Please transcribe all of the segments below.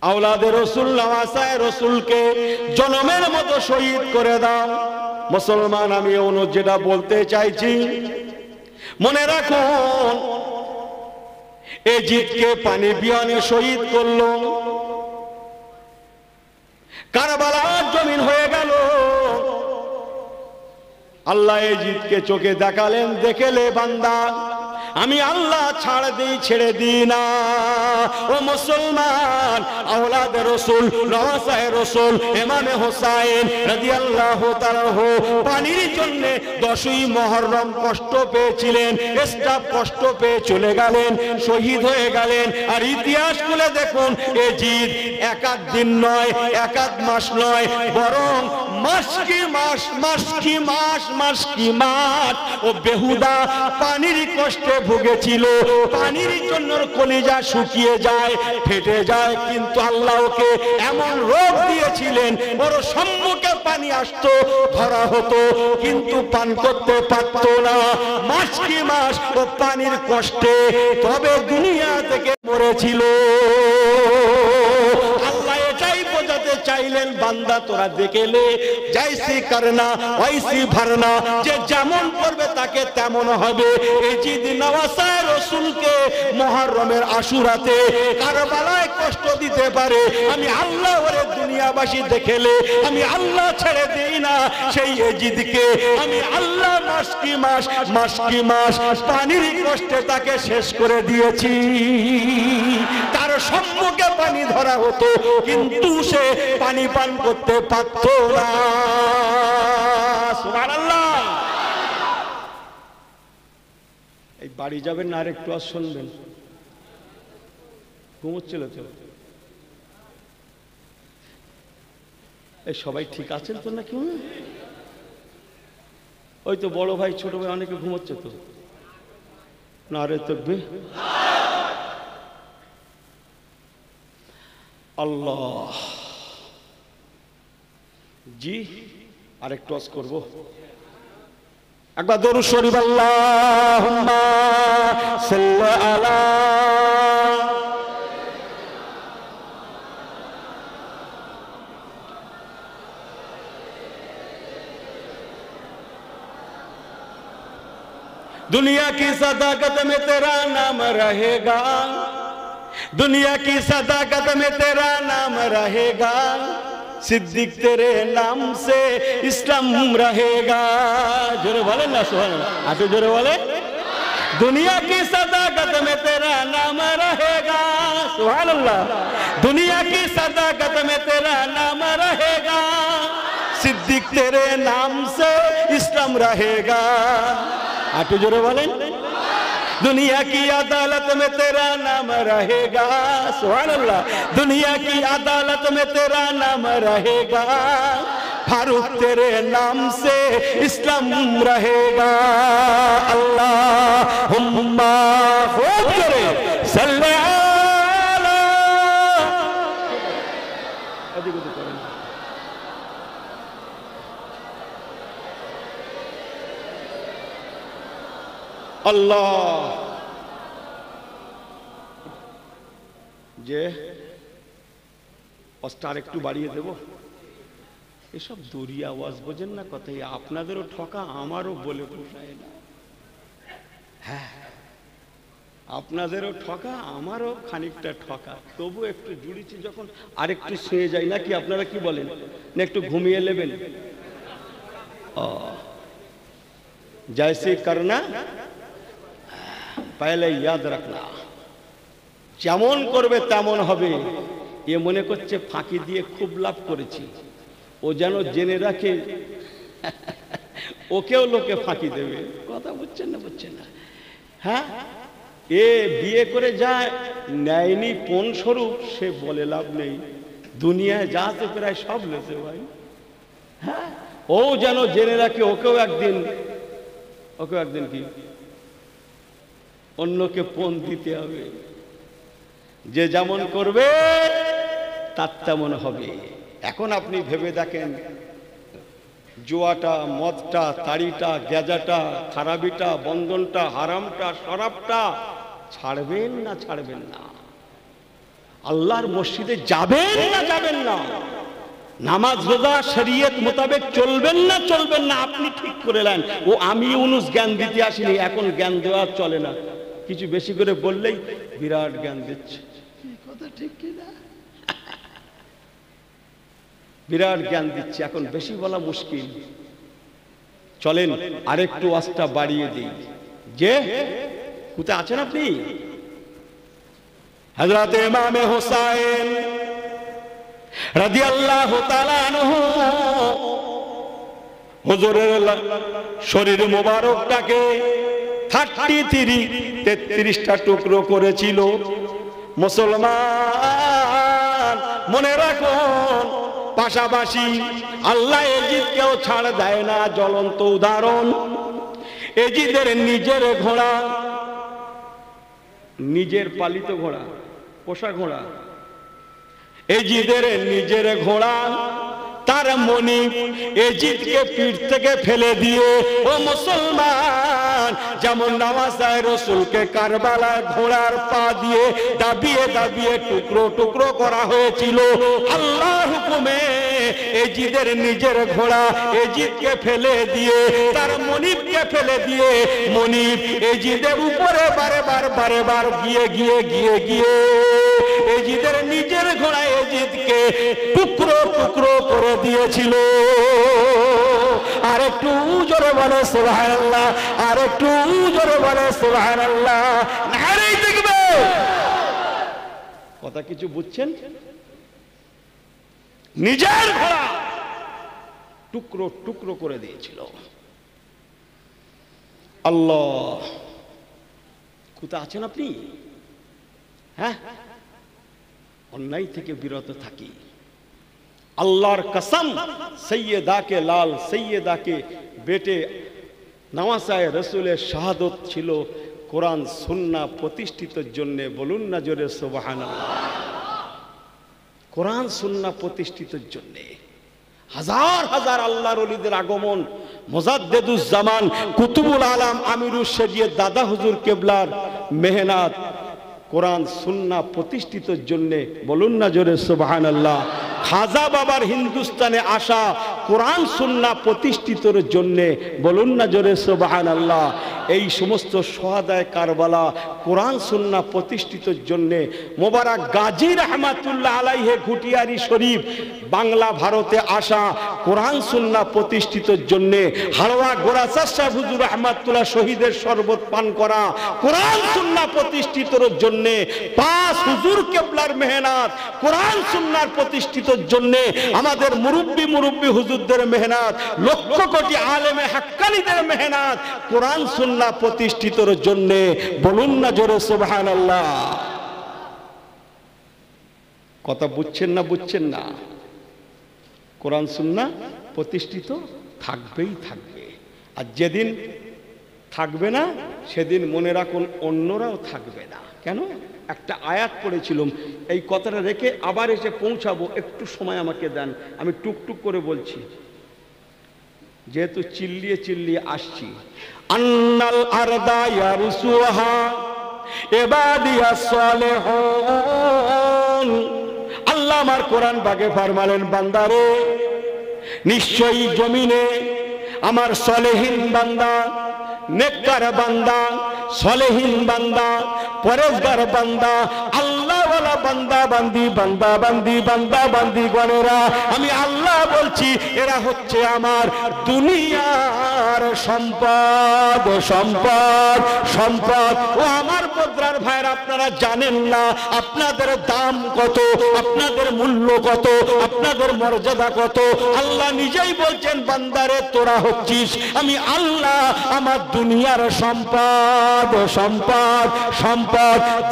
আওলাদে রসুল নওয়াসায়ে রসুলকে জনমের মতো শহীদ করে দাও। মুসলমান, আমি যেটা বলতে চাইছি, মনে রাখুন, এজিদকে পানি বিয়ানে শহীদ করলো, কারবালার জমিন হয়ে গেল। আল্লাহ এজিদকে চোখে দেখালেন, দেখেলে বান্দা আমি আল্লাহ ছাড় দিই, ছেড়ে দিই না। ও মুসলমান, আওলাদে রাসূল নওয়াসায়ে রাসূল ইমামে হোসাইন রাদিয়াল্লাহু তাআলা পানির জন্য 10ই মুহররম কষ্ট পেয়েছিলেন, স্টাফ কষ্ট পেয়ে চলে গেলেন, শহীদ হয়ে গেলেন। আর ইতিহাস খুলে দেখুন, এজিদ এক আধ দিন নয়, এক আধ মাস নয়, বরং মাস কি মাস, মাস কি মাস, মাস কি মাস ও বেহুদা পানির কষ্টে ভুগেছিল। পানির জন্য কলিজা শুকিয়ে যায়, ফেটে যায়, কিন্তু আল্লাহ ওকে এমন রোগ দিয়েছিলেন, বড় সম্মুখে পানি আসতো, ধরা হতো, কিন্তু পান করতে পারতো না। মাস কি মাস ও পানির কষ্টে, তবে দুনিয়া থেকে মরেছিল। চাইলেন, বান্দা তোরা দেখেলে যাইসি করনা ওইসি ভরনা, যে যেমন করবে তাকে তেমন হবে। এজিদ নওয়াসায়ে রাসূলকে মুহররমের আশুরাতে কারবালায় কষ্ট দিতে পারে, আমি আল্লাহ ওরে দুনিয়াবাসী দেখেলে আমি আল্লাহ ছেড়ে দেই না। সেই এজিদকে আমি আল্লাহ মাস কি মাস, মাস কি মাস পানির কষ্টে তাকে শেষ করে দিয়েছি। তার সম্মুখে পানি ধরা হতো, কিন্তু সে পানি পান করতে পারত না। সুবহানাল্লাহ। এই বাড়ি যাবেন না, আর একটু আর শুনবেন? ঘুমোচ্ছিল তো? এই সবাই ঠিক আছেন তো নাকি? ওই তো বড় ভাই ছোট ভাই অনেকে ঘুমোচ্ছে তো। নারে তাকবীর। আল্লাহ জি, আরেকটু ওয়াজ করব। একবার দরুদ শরীফ, আল্লাহুম্মা সাল্লি আলা। दुनिया की सदाकत में तेरा नाम रहेगा, दुनिया की सदाकत में तेरा नाम रहेगा, सिद्दीक तेरे नाम से इस्लाम रहेगा। जोरे बोले ना, सुभान अल्लाह, आते जोरे बोले। दुनिया की सदाकत में तेरा नाम रहेगा, सुभान अल्लाह, दुनिया की सदाकत में तेरा नाम रहेगा, सिद्दीक तेरे नाम से इस्लाम रहेगा। आते जोरे बोले। दुनिया की अदालत में तेरा नाम रहेगा, सुभान अल्लाह, दुनिया की अदालत में तेरा नाम रहेगा, फारूक तेरे नाम से इस्लाम रहेगा। अल्लाहुम्मा खूब करे सल्ले अला। আল্লাহ যে অস্টার একটু বাড়িয়ে দেব। এসব দরিয়া আওয়াজ বোঝেন না কথাই, আপনাদেরও ঠকা আমারও বলে পোষায় না। হ্যাঁ, আপনাদেরও ঠকা আমারও খানিকটা ঠকা, তবু একটু জুড়েছি যখন আরেকটু শুয়ে যাই নাকি? আপনারা কি বলেন? না একটু ঘুমিয়ে নেবেন? जैसे करना पहले याद रखना, যেমন করবে তেমন হবে। এ মনে করছে ফাঁকি দিয়ে খুব লাভ করেছি, ও যেন জেনে রাখে ওকেও লোকে ফাঁকি দেবে। কথা বুঝছেন না? বুঝছেন না? হ্যাঁ, এ বিয়ে করে যায় নেয়নি পণ স্বরূপ, সে বলে লাভ নেই, দুনিয়ায় যা আছে প্রায় সব লেছে ভাই। হ্যাঁ, ও যেন জেনে রাখে ওকেও একদিন কি অন্যকে পণ দিতে হবে। যে যেমন করবে তার তেমন হবে। এখন আপনি ভেবে দেখেন, জুয়াটা, মদটা, তাড়িটা, গেজাটা, খারাপিটা, বন্ধনটা, হারামটা, শরাবটা ছাড়বেন না ছাড়বেন না? আল্লাহর মসজিদে যাবেন না যাবেন না, নামাজ রোজা শরীয়ত মোতাবেক চলবেন না চলবেন না, আপনি ঠিক করে নেন। ও আমি ইউনুস জ্ঞান দিতে আসিনি, এখন জ্ঞান দেওয়া চলে না, কিছু বেশি করে বললেই বিরাট জ্ঞান দিচ্ছে, কথা ঠিক কিনা? বিরাট জ্ঞান দিচ্ছে, এখন বেশি বলা মুশকিল। চলেন আরেকটু আস্থা বাড়িয়ে দিই। যে কোথায় আছেন আপনি? হযরত ইমামে হুসাইন রাদিয়াল্লাহু তাআলা আনহু হুজুরের শরীর মোবারকটাকে 33টা টুকরো করেছিল। মুসলমান মনে রাখুন, পাশাপাশি আল্লাহ এজিদকেও ছাড় দেয় না। জ্বলন্ত উদাহরণ, এজিদের নিজের ঘোড়া, নিজের পালিত ঘোড়া, পোষা ঘোড়া, এজিদের নিজের ঘোড়া, তার মনিব এজিদকে পিঠ থেকে ফেলে দিয়ে ও মুসলমান যেমন নওয়াসায় রসুলকে কারবালার ঘোড়ার পা দিয়ে দাবিয়ে দাবিয়ে টুকরো টুকরো করা হয়েছিল, আল্লাহর হুকুমে এজিদের নিজের ঘোড়া এজিদকে ফেলে দিয়ে তার মনিবকে ফেলে দিয়ে মনিব এজিদের উপরে বারে বার গিয়ে গিয়ে গিয়ে গিয়ে এজিদের নিজের ঘোড়া এজিদকে টুকরো টুকরো করে দিয়েছিল। আর একটু জোরে বলে সুবহানাল্লাহ, আর একটু জোরে বলে সুবহানাল্লাহ। নারেই দেখবে কথা কিছু বুঝছেন? নিজের ঘোড়া টুকরো টুকরো করে দিয়েছিল। আল্লাহ, কোথায় আছেন আপনি? হ্যাঁ, অন্যায় থেকে বিরত থাকি। আল্লাহর কসম, সৈয়দাকে লাল সৈয়দাকে বেটে নওয়াসায় রসুলের শাহাদত ছিল কোরআন সুন্নাহ প্রতিষ্ঠিতের জন্য। বলুন না জোরে সুবহানাল্লাহ। কোরআন সুন্নাহ প্রতিষ্ঠিতের জন্য হাজার হাজার আল্লাহর ওলিদের আগমন। মুজাদ্দিদুজ জামান কুতুবুল আলাম আমিরুশ শরিয়ত দাদা হুজুর কেবলার মেহনত কোরআন সুন্নাহ প্রতিষ্ঠিতের জন্য। বলুন না জোরে সুবহানাল্লাহ। খাজা বাবার হিন্দুস্তানে আসা কোরআন সুন্নাহ প্রতিষ্ঠিতের জন্য। বলুন না জোরে সুবহানাল্লাহ। এই সমস্ত শহাদায়ে কারবালা কোরআন সুন্নাহ প্রতিষ্ঠিতের জন্য। মোবারক গাজী রহমাতুল্লাহ আলাইহি ঘুটিয়ারি শরীফ বাংলা ভারতে আসা কোরআন সুন্নাহ প্রতিষ্ঠিতের জন্য। হাড়োয়া গোরাচার সাহেব হুজুর রহমাতুল্লাহ শহীদের শরবত পান করা কোরআন সুন্নাহ প্রতিষ্ঠিতের জন্য। 5 হুজুর কেবলার মেহনত কোরআন সুন্নাহর প্রতিষ্ঠিতের জন্য। আমাদের মুরব্বী হুজুরদের মেহনত, লক্ষ কোটি আলেমে হাক্কানিদের মেহনত কোরআন সুন্নাহ প্রতিষ্ঠিতের জন্য। বলুন না জোরে সুবহানাল্লাহ। কথা বুঝছেন না? বুঝছেন না? কোরআন সুন্নাহ প্রতিষ্ঠিত থাকবেই থাকবে। আর যেদিন থাকবে না সেদিন মনে রাখুন অন্যরাও থাকবে না। কেন? একটা আয়াত পড়েছিলাম, এই কথাটা রেখে আবার এসে পৌঁছাবো, একটু সময় আমাকে দেন। আমি টুকটুক করে বলছি, যেহেতু চিল্লিয়ে চিল্লিয়ে আসছি। আন্নাল আরদা ইয়ারসুহা ইবাদিয়াস সালিহুন। আল্লাহ আমার কোরআন পাকে ফরমালেন, বান্দারে নিশ্চয়ই জমিনে আমার সলেহীন বান্দা, নেককার বান্দা, সলেহীন বান্দা, পরেজগার বান্দা, আল্লাহওয়ালা বান্দা বান্দি গণেরা, আমি আল্লাহ বলছি এরা হচ্ছে আমার দুনিয়ার সম্পদ। ও আমার বদ্রার ভাইয়ের, আপনারা জানেন না আপনাদের দাম কত, আপনাদের মূল্য কত, আপনাদের মর্যাদা কত। আল্লাহ নিজেই বলছেন, বান্দারে তোরা হচ্ছিস আমি আল্লাহ আমার দুনিয়ার সম্পদ।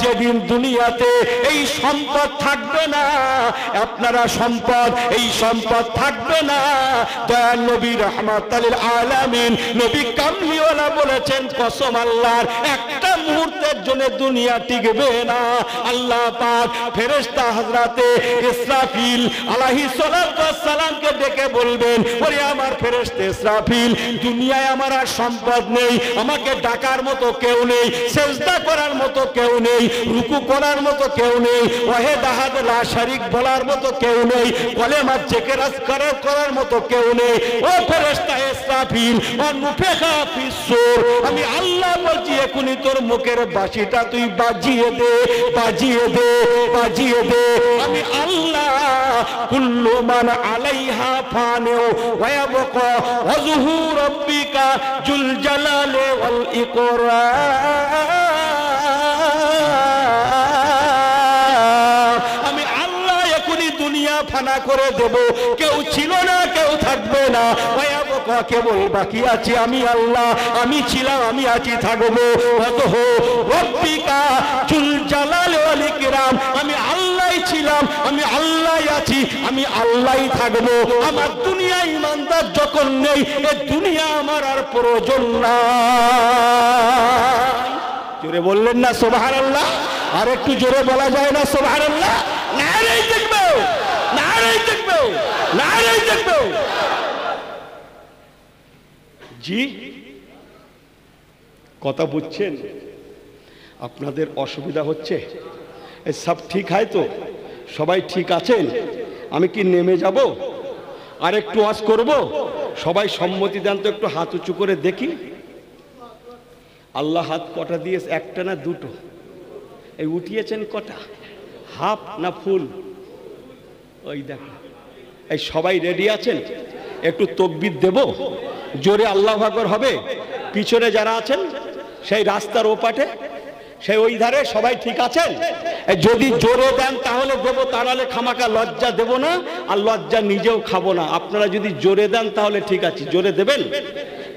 যেদিন দুনিয়াতে এই সম্পদ থাকবে না, আপনারা সম্পদ, এই সম্পদ থাকবে না। দয়াল নবী রাহমাতুল লিল আলামিন নবী কামলিওয়ালা বলেছেন, কসম আল্লাহর, একটা মুহূর্তের জন্য দুনিয়া টিকবে না। আল্লাহ পাক ফেরেশতা হযরতে ইসরাফিল আলাইহিস সালাতু ওয়াস সালামকে ডেকে বলবেন, ওরে আমার ফেরেশতা ইসরাফিল, দুনিয়ায় আমার আর সম্পদ নেই, আমাকে ডাকার মতো কেউ নেই, সেজদা করার মতো কেউ নেই, রুকু করার মতো কেউ নেই, ওয়াহিদ আহাদ লা শারীক বলার মতো কেউ নেই, কলেমা জিকির আজকার করার মতো কেউ নেই। ও ফেরেশতা ইসরাফিল, ও নুফিখা ফিস সূর, আমি আল্লাহ বলছি এখনই তোর মুখের বাঁশিটা তুই বাজিয়ে দে, বাজিয়ে দে, বাজিয়ে দে। আমি আল্লাহ কুল্লু মান আলাইহা ফানু ওয়া ইয়াবকা ওয়াজহু রাব্বিকা জুল জালালি ওয়াল ইকরাম। আমি আল্লাহ এখনই দুনিয়া ফানা করে দেব, কেউ ছিল না, কেউ থাকবে না, কেবল বাকি আছে আমি আল্লাহ। আমি ছিলাম, আমি আছি, থাকবো। আমি আল্লাহ ছিলাম, আমি আল্লাহ আছি, আমি আল্লাহ থাকবো। আমার দুনিয়া ইমানদার যখন নেই, এ দুনিয়া আমার আর প্রয়োজন না। জোরে বললেন না সুবহানাল্লাহ? আর একটু জোরে বলা যায় না সুবহানাল্লাহ? নারায়ে তাকবীর, নারায়ে তাকবীর, নারায়ে তাকবীর। জি, কথা বুঝছেন? আপনাদের অসুবিধা হচ্ছে? এই সব ঠিক হয় তো? সবাই ঠিক আছেন? আমি কি নেমে যাব আর একটু ওয়াজ করব? সবাই সম্মতি দেন তো, একটু হাত উঁচু করে দেখি। আল্লাহ হাত কটা দিয়েছে? একটা না দুটো? এই উঠিয়েছেন কটা? হাফ না ফুল? ওই দেখো, এই সবাই রেডি আছেন? একটু তাকবীর দেব, জোরে আল্লাহু আকবার হবে। পিছনে যারা আছেন সেই রাস্তার ওপাটে, সেই ওই ধারে, সবাই ঠিক আছেন? যদি জোরে দেন তাহলে দেবো, তাহলে খামাকা লজ্জা দেব না, আর লজ্জা নিজেও খাবো না। আপনারা যদি জোরে দেন তাহলে ঠিক আছে, জোরে দেবেন।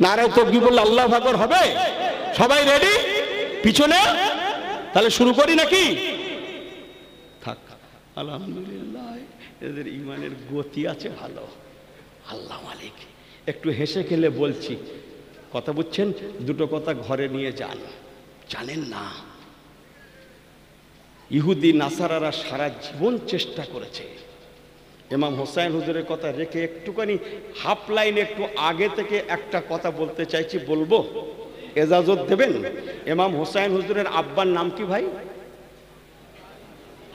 নারায়ে তাকবীর বললে আল্লাহু আকবার হবে। সবাই রেডি পিছনে? তাহলে শুরু করি নাকি? থাক, আলহামদুলিল্লাহ, এদের ইমানের গতি আছে ভালো, আল্লাহ মালিক। একটু হেসে খেলে বলছি, কথা বুঝছেন? দুটো কথা ঘরে নিয়ে যান। জানেন না, ইহুদি নাসারারা সারা জীবন চেষ্টা করেছে। ইমাম হোসাইন হুজুরের কথা রেখে একটুখানি হাফ লাইন একটু আগে থেকে একটা কথা বলতে চাইছি, বলবো? এজাজত দেবেন? ইমাম হোসাইন হুজুরের আব্বার নাম কি ভাই?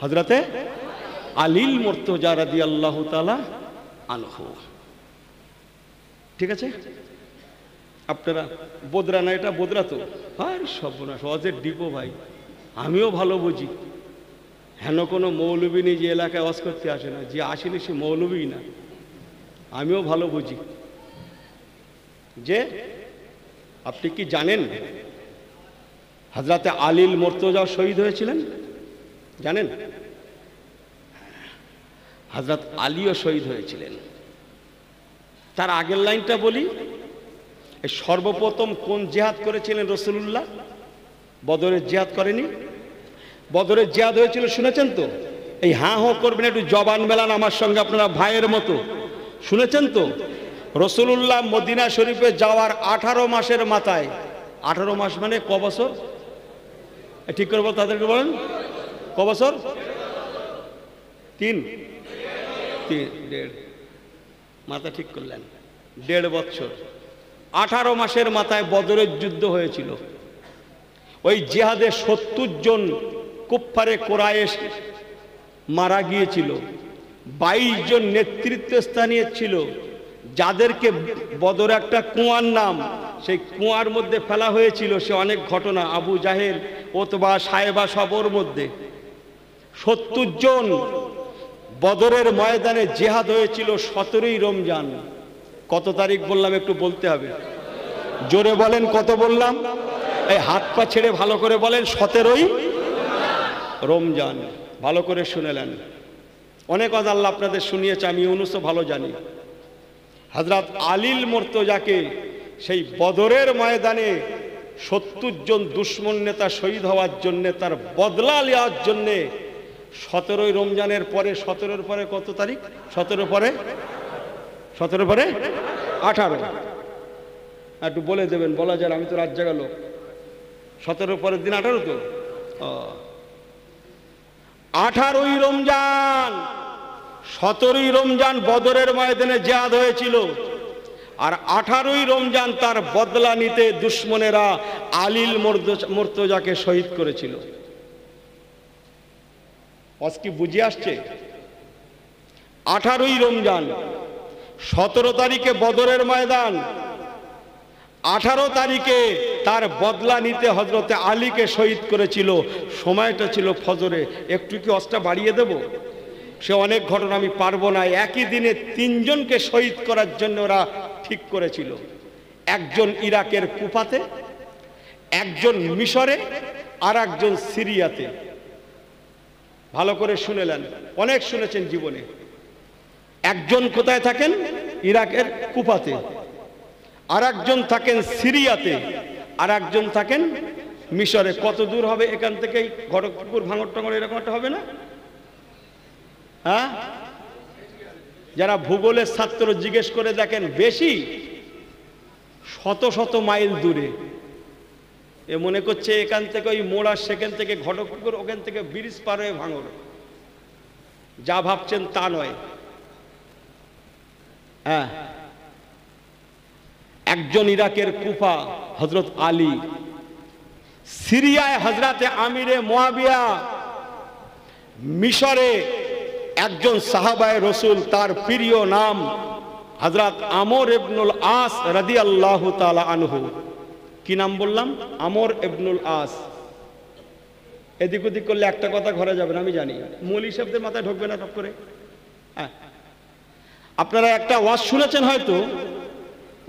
হযরতে আলীল মুর্তজা রাদিয়াল্লাহু তাআলা আনহু। ঠিক আছে? আপনারা বোদরা না, এটা বোদরা তো? আর সর্বনাশ, ওয়াজের ডিপো ভাই। আমিও ভালো বুঝি, হেন কোনো মৌলবী নেই যে এলাকায় ওয়াজ করতে আসে না, যে আসেনি সে মৌলবী না। আমিও ভালো বুঝি। যে আপনি কি জানেন হযরতে আলীল মুর্তজা শহীদ হয়েছিলেন? জানেন? হযরত আলীও শহীদ হয়েছিলেন। তার আগের লাইনটা বলি, সর্বপ্রথম কোন জিহাদ করেছিলেন রাসূলুল্লাহ? বদরের জিহাদ করেনি? বদরের জিহাদ হয়েছিল, শুনেছেন তো? এই হ্যাঁ হো করবেন, একটু জবান মেলান আমার সঙ্গে, আপনারা ভাইয়ের মতো। শুনেছেন তো? রাসূলুল্লাহ মদিনা শরীফে যাওয়ার 18 মাসের মাথায়, 18 মাস মানে ক বছর? ঠিক করে বল, তাদেরকে বলেন ক বছর? 3 1.5 মাথা ঠিক করলেন, 1.5 বছর। 18 মাসের মাথায় বদরের যুদ্ধ হয়েছিল। ওই জিহাদে 70 জন কুফফারে কুরাইশ মারা গিয়েছিল। 22 জন নেতৃত্বস্থানীয় ছিল, যাদেরকে বদর একটা কুয়ার নাম, সেই কুয়ার মধ্যে ফেলা হয়েছিল। সে অনেক ঘটনা, আবু জাহেল, ওতবা, সায়েবা সব ওর মধ্যে। 70 জন বদরের ময়দানে জিহাদ হয়েছিল 17ই রমজান। কত তারিখ বললাম একটু বলতে হবে, জোরে বলেন কত বললাম? এই হাত পা ছেড়ে ভালো করে বলেন, 17ই রমজান। ভালো করে শুনেলেন। অনেক কথা আল্লাহ আপনাদের শুনিয়েছে, আমি ইউনুসও ভালো জানি। হযরত আলীল মুর্তজাকে সেই বদরের ময়দানে 70 জন দুশমন নেতা শহীদ হওয়ার জন্য, তার বদলা নেওয়ার জন্যে 17ই রমজানের পরে, 17-এর পরে কত তারিখ? 17 পরে 18। একটু বলে দেবেন, বলা যায়, আমি তো রাত জাগা লোক। 17 পরের দিন 18 তো 18ই রমজান 17ই রমজান বদরের ময়দানে জিহাদ হয়েছিল, আর 18ই রমজান তার বদলা নিতে দুশমনেরা আলীল মুর্তজাকে শহীদ করেছিল। আজকে বুঝে আসছে? 18ই রমজান, 17 তারিখে বদরের ময়দান, 18 তারিখে তার বদলা নিতে হযরতে আলীকে শহীদ করেছিল। সময়টা ছিল ফজরে। একটু কি অস্টা বাড়িয়ে দেব? সে অনেক ঘটনা আমি পারবো না। একই দিনে 3 জনকে শহীদ করার জন্য ওরা ঠিক করেছিল। একজন ইরাকের কুফাতে, একজন মিশরে, আর একজন সিরিয়াতে। ভালো করে শুনেলেন, অনেক শুনেছেন জীবনে। একজন কোথায় থাকেন? ইরাকের কুফাতে। আর একজন থাকেন সিরিয়াতে, আর একজন থাকেন মিশরে। কত দূর হবে এখান থেকে? ঘটকপুকুর, ভাঙর টঙ্গর এরকম একটা হবে না? হ্যাঁ, যারা ভূগোলের ছাত্র জিজ্ঞেস করে দেখেন, বেশি, শত শত মাইল দূরে। এ মনে করছে এখান থেকে ওই মোড়া, সেখান থেকে ঘটকপুকুর, ওখান থেকে ব্রিজ পার হয়ে ভাঙর। যা ভাবছেন তা নয়। হ্যাঁ, একজন ইরাকের কুফা হযরত আলী, সিরিয়ায় হযরতে আমিরে মুয়াবিয়া, মিশরে একজন সাহাবায়ে রসুল, তার প্রিয় নাম হযরত আমর ইবনুল আস রাদিয়াল্লাহু তাআলা আনহু। কি নাম বললাম? আমর ইবনুল আস। এদিক ওদিক করলে একটা কথা ঘরে যাবে না, আমি জানি। মৌলভী সাহেবদের মাথায় ঢুকবে না টপ করে। হ্যাঁ, আপনারা একটা ওয়াজ শুনেছেন হয়তো,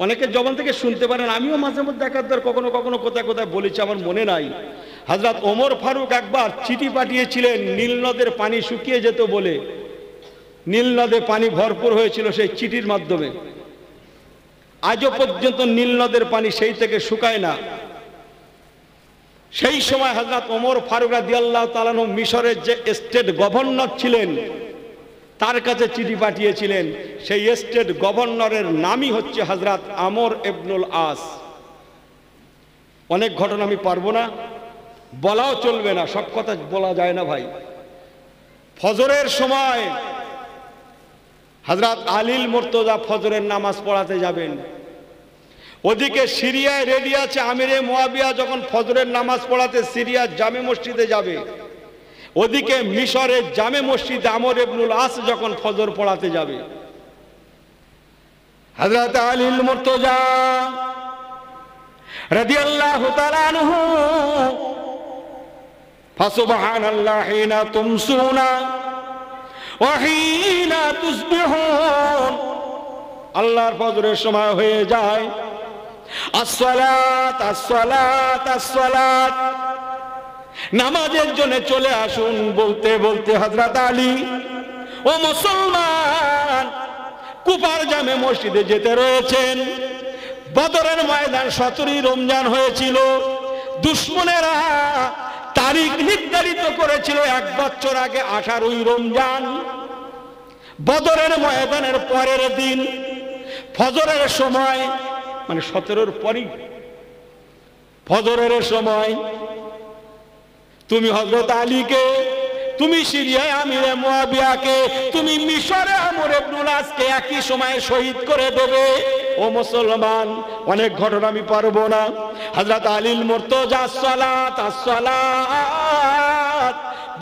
অনেকের জবান থেকে শুনতে পারেন। আমিও মাঝে মধ্যে একাধার কখনো কখনো কোথায় কোথায় বলেছি, আমার মনে নাই। হযরত ওমর ফারুক একবার চিঠি পাঠিয়েছিলেন নীল নদের পানি শুকিয়ে যেত বলে। নীল নদে পানি ভরপুর হয়েছিল সেই চিঠির মাধ্যমে। আজও পর্যন্ত নীল নদের পানি সেই থেকে শুকায় না। সেই সময় হযরত ওমর ফারুক রাদিয়াল্লাহু তাআলা আনহু মিশরের যে স্টেট গভর্নর ছিলেন তার কাছে চিঠি পাঠিয়েছিলেন। সেই স্টেট গভর্নরের নামই হচ্ছে হযরত আমর ইবনুল আস। অনেক ঘটনা আমি পারবো না, বলাও চলবে না, সব কথা বলা যায় না ভাই। ফজরের সময় হযরত আলীল মুর্তজা ফজরের নামাজ পড়াতে যাবেন। ওদিকে সিরিয়ায় রেডি আছে আমিরে মুয়াবিয়া, যখন ফজরের নামাজ পড়াতে সিরিয়ার জামে মসজিদে যাবে। ওদিকে মিশরের জামে মসজিদে আমর ইবনুল আস যখন ফজর পড়াতে যাবে। হযরত আলীল মুর্তজা রাদিয়াল্লাহু তাআলা আনহু ফাসুবহানাল্লাহি হিনা তুমসুনা ওয়া হিনা তুসবিহুন। আল্লাহর ফজরের সময় হয়ে যায়, আসসালাত আসসালাত আসসালাত, নামাজের জন্য চলে আসুন বলতে বলতে হযরত আলী ও মুসলমান কুফার জামে মসজিদে যেতে রয়েছেন। বদরের ময়দান 17ই রমজান হয়েছিল। দুশমনেরা তারিখ নির্ধারিত করেছিল 1 বছর আগে 18ই রমজান। বদরের ময়দানের পরের দিন ফজরের সময়, মানে 17-র পরই ফজরের সময়, তুমি হযরত আলীকে, তুমি সিরিয়ায় আমিরে মুয়াবিয়াকে, তুমি মিশরে আমর ইবনুল আসকে একই সময়ে শহীদ করে দেবে। ও মুসলমান, অনেক ঘটনা আমি পারবো না। হযরত আলীল মুর্তজা আসসালাত আসসালাত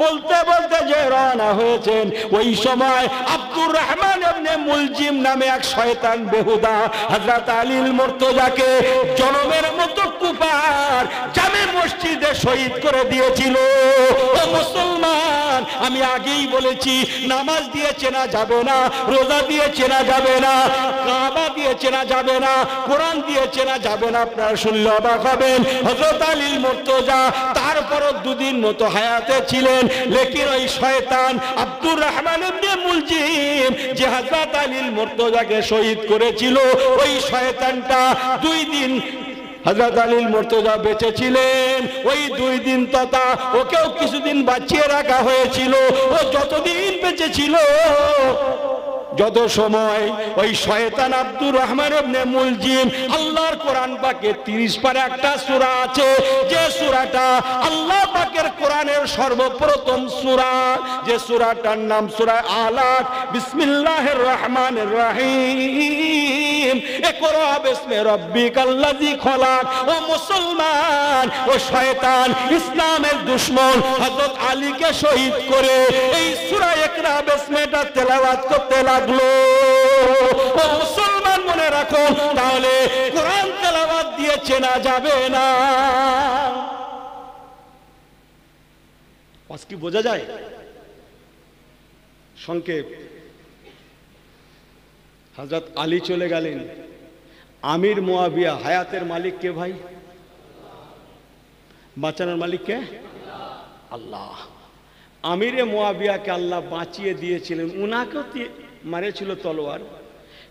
বলতে বলতে যে রওনা হয়েছেন, ওই সময় আব্দুর রহমান ইবনে মুলজিম নামে এক শয়তান বেহুদা হযরত আলীল মুর্তজাকে জনমের মতো কুফার জামে মসজিদে শহীদ করে দিয়েছিল। ও মুসলমান, আমি আগেই বলেছি, নামাজ দিয়ে চেনা যাবে না, রোজা দিয়ে চেনা যাবে না, কাবা দিয়ে চেনা যাবে না, কোরআন দিয়ে চেনা যাবে না। আপনারা শুনলে অবাক হবেন, হযরত আলীল মুর্তজা তারপরও 2 দিন মতো হায়াতে ছিলেন। লেকিন ওই শয়তান আব্দুর রহমান ইবনে মুলজিম যে হযরত আলীল মুর্তজাকে শহীদ করেছিল, ওই শয়তানটা 2 দিন হযরত আলীল মুর্তজা বেঁচে ছিলেন। ওই 2 দিন তথা ওকেও কিছুদিন বাঁচিয়ে রাখা হয়েছিল। ও যতদিন বেঁচে ছিল যত সময় ওই শয়তান আব্দুর রহমান ইবনে মুলজিম, আল্লাহর কোরআন পাকে 30 পারা একটা সূরা আছে, যে সূরাটা আল্লাহ পাকের কোরআনের সর্বপ্রথম সূরা, যে সূরাটার নাম সূরা আলাক। বিসমিল্লাহির রহমানির রহিম, ইকরা বিসমি রাব্বিকাল্লাযী খলাক। ও মুসলমান, ও শয়তান ইসলামের দুশমন হযরত আলীকে শহীদ করে এই সূরা ইকরা বিসমিটা তেলাওয়াত করতে লাগলো। ও মুসলমান, মনে রাখো, তাহলে কোরআন তেলাওয়াত দিয়ে চেনা যাবে না। আজ কি বোঝা যায়? সংক্ষেপ, হযরত আলী চলে গেলেন। আমির মুয়াবিয়া, হায়াতের মালিক কে ভাই? বাঁচানোর মালিক কে? আল্লাহ। আমিরে মুয়াবিয়াকে আল্লাহ বাঁচিয়ে দিয়েছিলেন, উনাকেও মারেছিল তলোয়ার,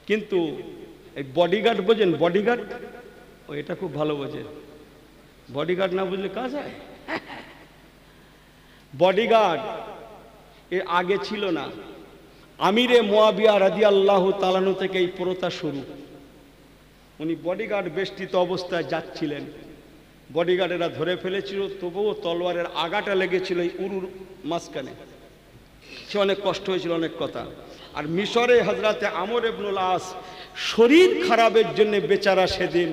কিন্তু এই বডিগার্ড বোঝেন? বডিগার্ড, ও এটা খুব ভালো বোঝে। বডিগার্ড না বুঝলে কাজ হয়? বডিগার্ড এর আগে ছিল না। আমিরে মুয়াবিয়া রাদিয়াল্লাহু তাআলা আনহু থেকে এই প্রথা শুরু। উনি বডিগার্ড বেষ্টিত অবস্থায় যাচ্ছিলেন, বডিগার্ডেরা ধরে ফেলেছিল, তবুও তলোয়ারের আগাটা লেগেছিল এই উরুর মাঝখানে। সে অনেক কষ্ট হয়েছিল, অনেক কথা। আর মিশরে হযরতে আমর ইবনুল আস শরীর খারাপের জন্য বেচারা সেদিন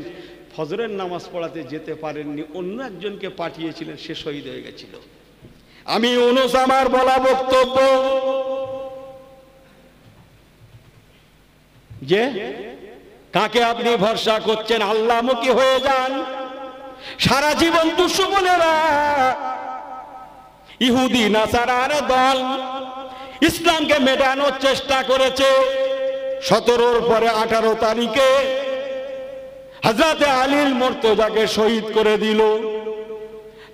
ফজরের নামাজ পড়াতে যেতে পারেননি, অন্য একজনকে পাঠিয়েছিলেন, সে শহীদ হয়ে গেছিল। আমি ইউনূস, আমার বলা বক্তব্য যে কাকে আপনি ভরসা করছেন? আল্লাহমুখী হয়ে যান। সারা জীবন দুশমনেরা, ইহুদি নাসারার দল ইসলামকে মেটানোর চেষ্টা করেছে। 17-র পরে 18 তারিখে হযরতে আলীর মুর্তজাকে শহীদ করে দিল,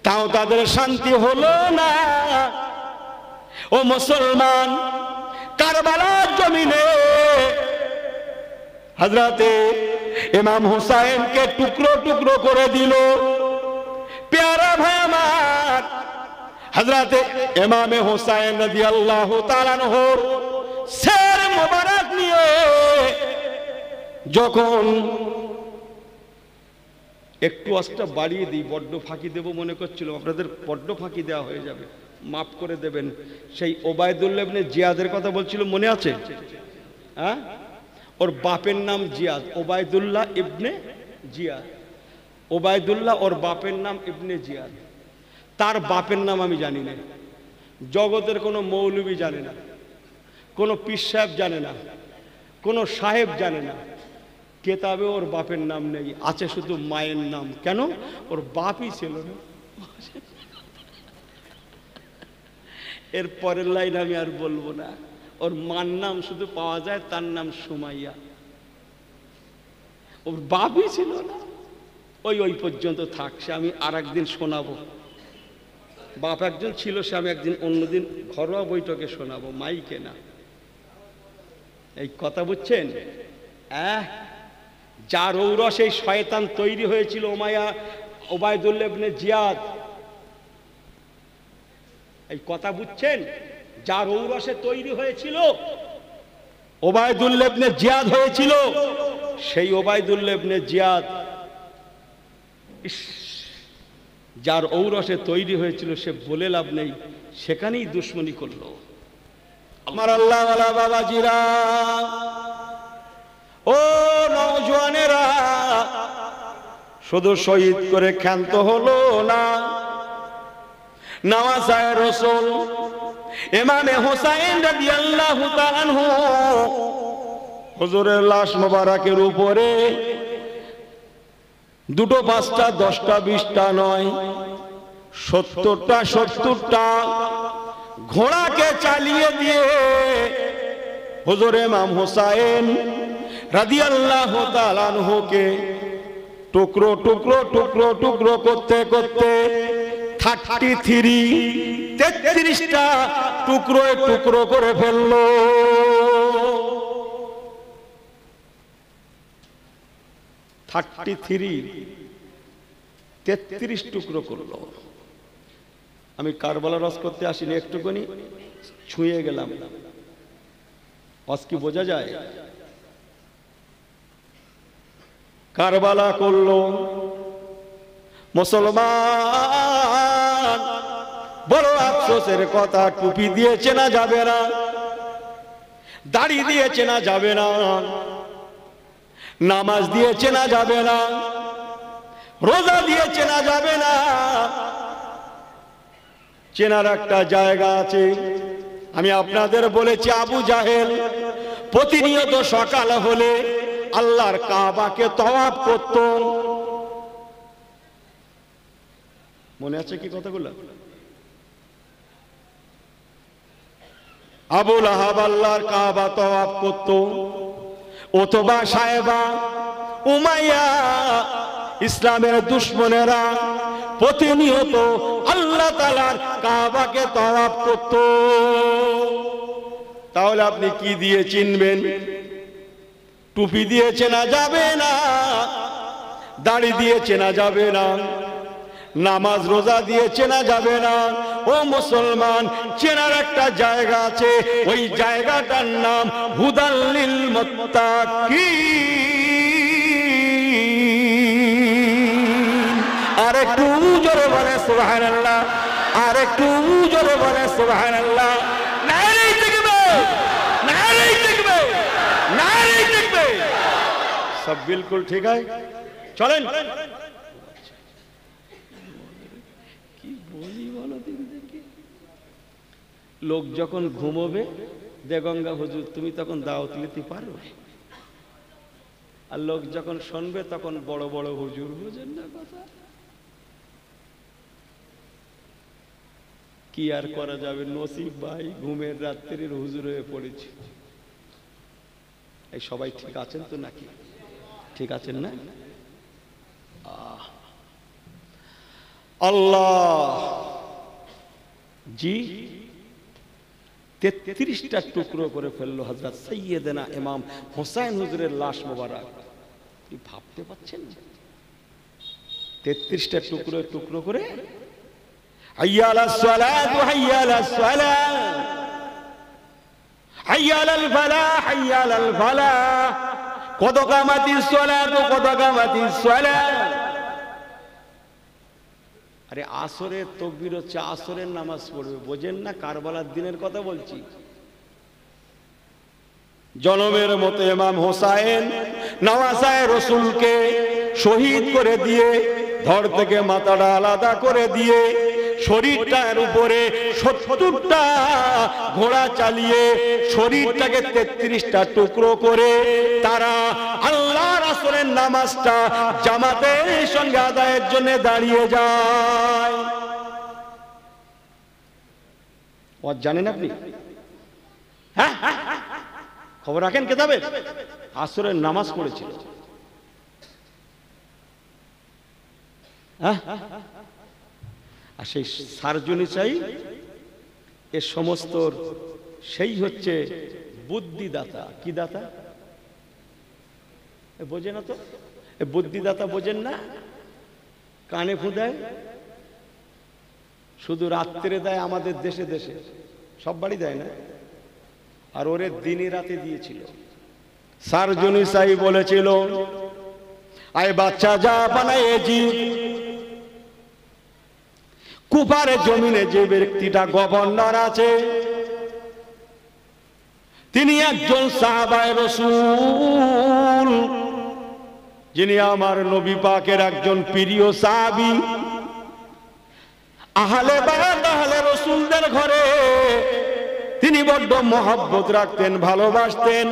তাও তাদের শান্তি হলো না। ও মুসলমান, কারবালার জমিনে হযরতে ইমাম হুসাইনকে টুকরো টুকরো করে দিল। প্যারা ভাই আমার, হযরতে ইমামে হুসাইন রাদিয়াল্লাহু তাআলা আনহুর সির মোবারক নিয়ে যখন একটু আস্তে বাড়িয়ে দিই, বড্ড ফাঁকি দেব মনে করছিল, আপনাদের বড্ড ফাঁকি দেওয়া হয়ে যাবে, মাফ করে দেবেন। সেই ওবায়দুল্লাহ ইবনে জিয়াদের কথা বলছিল, মনে আছে? হ্যাঁ, ওর বাপের নাম জিয়াদ, ওবায়দুল্লাহ ইবনে জিয়াদ। ওবায়দুল্লাহ ওর বাপের নাম ইবনে জিয়াদ। তার বাপের নাম আমি জানি না, জগতের কোনো মৌলবি জানে না, কোনো পীর সাহেব জানে না, কোনো সাহেব জানে না, কেতাবে ওর বাপের নাম নেই, আছে শুধু মায়ের নাম। কেন? ওর বাপই ছিল না। এর পরের লাইন আমি আর বলবো না। ওর মার নাম শুধু পাওয়া যায়, তার নাম সুমাইয়া। ওর বাপই ছিল না। ওই পর্যন্ত থাক, সে আমি আর একদিন শোনাবো। বাপ একজন ছিল, সে আমি একদিন অন্যদিন ঘরোয়া বৈঠকে শোনাবো, মাইকে না। এই কথা বুঝছেন? যার ঔরসে শয়তান তৈরি হয়েছিল ওবায়দুল্লাহ ইবনে জিয়াদ, এই কথা বুঝছেন? যার ঔরসে তৈরি হয়েছিল ওবায়দুল্লাহ ইবনে জিয়াদ হয়েছিল, সেই ওবায়দুল্লাহ ইবনে জিয়াদ যার ঔরসে তৈরি হয়েছিল, সে বলে লাভ নেই, সেখানেই দুশ্মনী করলো। আমার আল্লাহ ওয়ালা বাবাজিরা, ও নওজোয়ানেরা, শুধু শহীদ করে ক্ষান্ত হলো না, নওয়াসায়ে রাসূল ইমামে হুসাইন রাদিয়াল্লাহু তাআলা আনহু হুজুরের লাশ মোবারকের উপরে 2টো 5টা 10টা 20টা নয়, 70টা ঘোড়াকে চালিয়ে দিয়ে হুজুর ইমাম হুসাইন রাদিয়াল্লাহু তাআলা আনহুকে টুকরো টুকরো টুকরো টুকরো করতে করতে 33টা টুকরো টুকরো করে ফেললো। 33 টুকরো করলো। আমি কারবালা রস করতে আসিনি, একটুখানি ছুঁয়ে গেলাম। আজ কি বোঝা যায়? কারবালা করলো মুসলমান, বড় আফসোসের কথা, টুপি দিয়ে চেনা যাবে না, দাড়ি দিয়ে চেনা যাবে না, নামাজ দিয়ে চেনা যাবে না, রোজা দিয়ে চেনা যাবে না। চেনার একটা জায়গা আছে। আমি আপনাদের বলেছি, আবু জাহেল প্রতিনিয়ত সকাল হলে আল্লাহর কাবাকে তওয়াফ করত। মনে আছে কি কথাগুলো? আবু লাহাব আল্লাহর কাবা তওয়াফ করত, অথবা সাহেবা উমাইয়া ইসলামের দুশমনেরা প্রতিনিয়ত আল্লাহ তাআলার কাবাকে তওয়াফ করত। তাহলে আপনি কি দিয়ে চিনবেন? টুপি দিয়ে চেনা যাবে না, দাড়ি দিয়ে চেনা যাবে না, নামাজ রোজা দিয়ে চেনা যাবে না। ও মুসলমান, চেনার একটা জায়গা আছে, ওই জায়গাটার নাম হুদাল্লিল মুত্তাকিন। আর একটু জোরে বলে সুবহানাল্লাহ, আর একটু জোরে বলে সুবহানাল্লাহ। নারে তাকবীর, নারে তাকবীর, নারে তাকবীর। সব বিলকুল ঠিক আছে, চলেন। কি বলি বলো দিন দেখি। লোক যখন ঘুমোবে, দেগঙ্গা হুজুর তুমি তখন দাওয়াত নিতে পারো, আর লোক যখন শুনবে তখন বড় বড় হুজুর, বুঝেন না কথা? কি আর করা যাবে, নসিব ভাই ঘুমের রাত্রির হুজুর হয়ে পড়েছে। এই সবাই ঠিক আছেন তো নাকি? ঠিক আছেন না? আল্লাহ জি 33টা টুকরো করে ফেললো হযরত সাইয়েদনা ইমাম হোসেন হুজুরের লাশ মোবারক। কি ভাবতে পারছেন? 33টা টুকরো টুকরো করে হাইয়া আলাস সালাত ওয়া হাইয়া আলাস সালাহ, হাইয়া আলাল ফালাহ, হাইয়া আলাল ফালাহ, কদ কামাতিস সালাত, কদ কামাতিস সালাহ। আরে আসরের তাকবীর হচ্ছে, আসরের নামাজ পড়বে, বোঝেন না? কারবালার দিনের কথা বলছি। জনমের মতো ইমাম হোসেন নওয়াসায়ে রাসূলকে শহীদ করে দিয়ে, ধড় থেকে মাথাটা আলাদা করে দিয়ে, শরীরটার উপরে 70টা ঘোড়া চালিয়ে শরীরটাকে 33টা টুকরো করে তারা আল্লাহর আসরের নামাজটা জামাতের সঙ্গে আদায়ের জন্য দাঁড়িয়ে যায়। ও জানেন আপনি? হ্যাঁ, খবর রাখেন কেতাবে? আসরের নামাজ পড়েছিল। হ্যাঁ, আর সেই সার্জনিসাই এ সমস্ত সেই হচ্ছে বুদ্ধিদাতা। কি দাতা বোঝে না তো? বুদ্ধিদাতা বোঝেন না? কানে ফু দেয়, শুধু রাত্রে দেয় আমাদের দেশে দেশে, সব বাড়ি দেয় না। আর ওরে দিনে রাতে দিয়েছিল। সার্জনিসাই বলেছিল, আয় বাচ্চা যা বানায় জি, কুফারের জমিনে যে ব্যক্তিটা গভর্নর আছে, তিনি একজন সাহাবায়ে রাসূল, যিনি আমার নবী পাকের একজন প্রিয় সাহাবী। আহলে বায়াত, আহলে রাসূলদের ঘরে তিনি বড্ড মহব্বত রাখতেন, ভালোবাসতেন।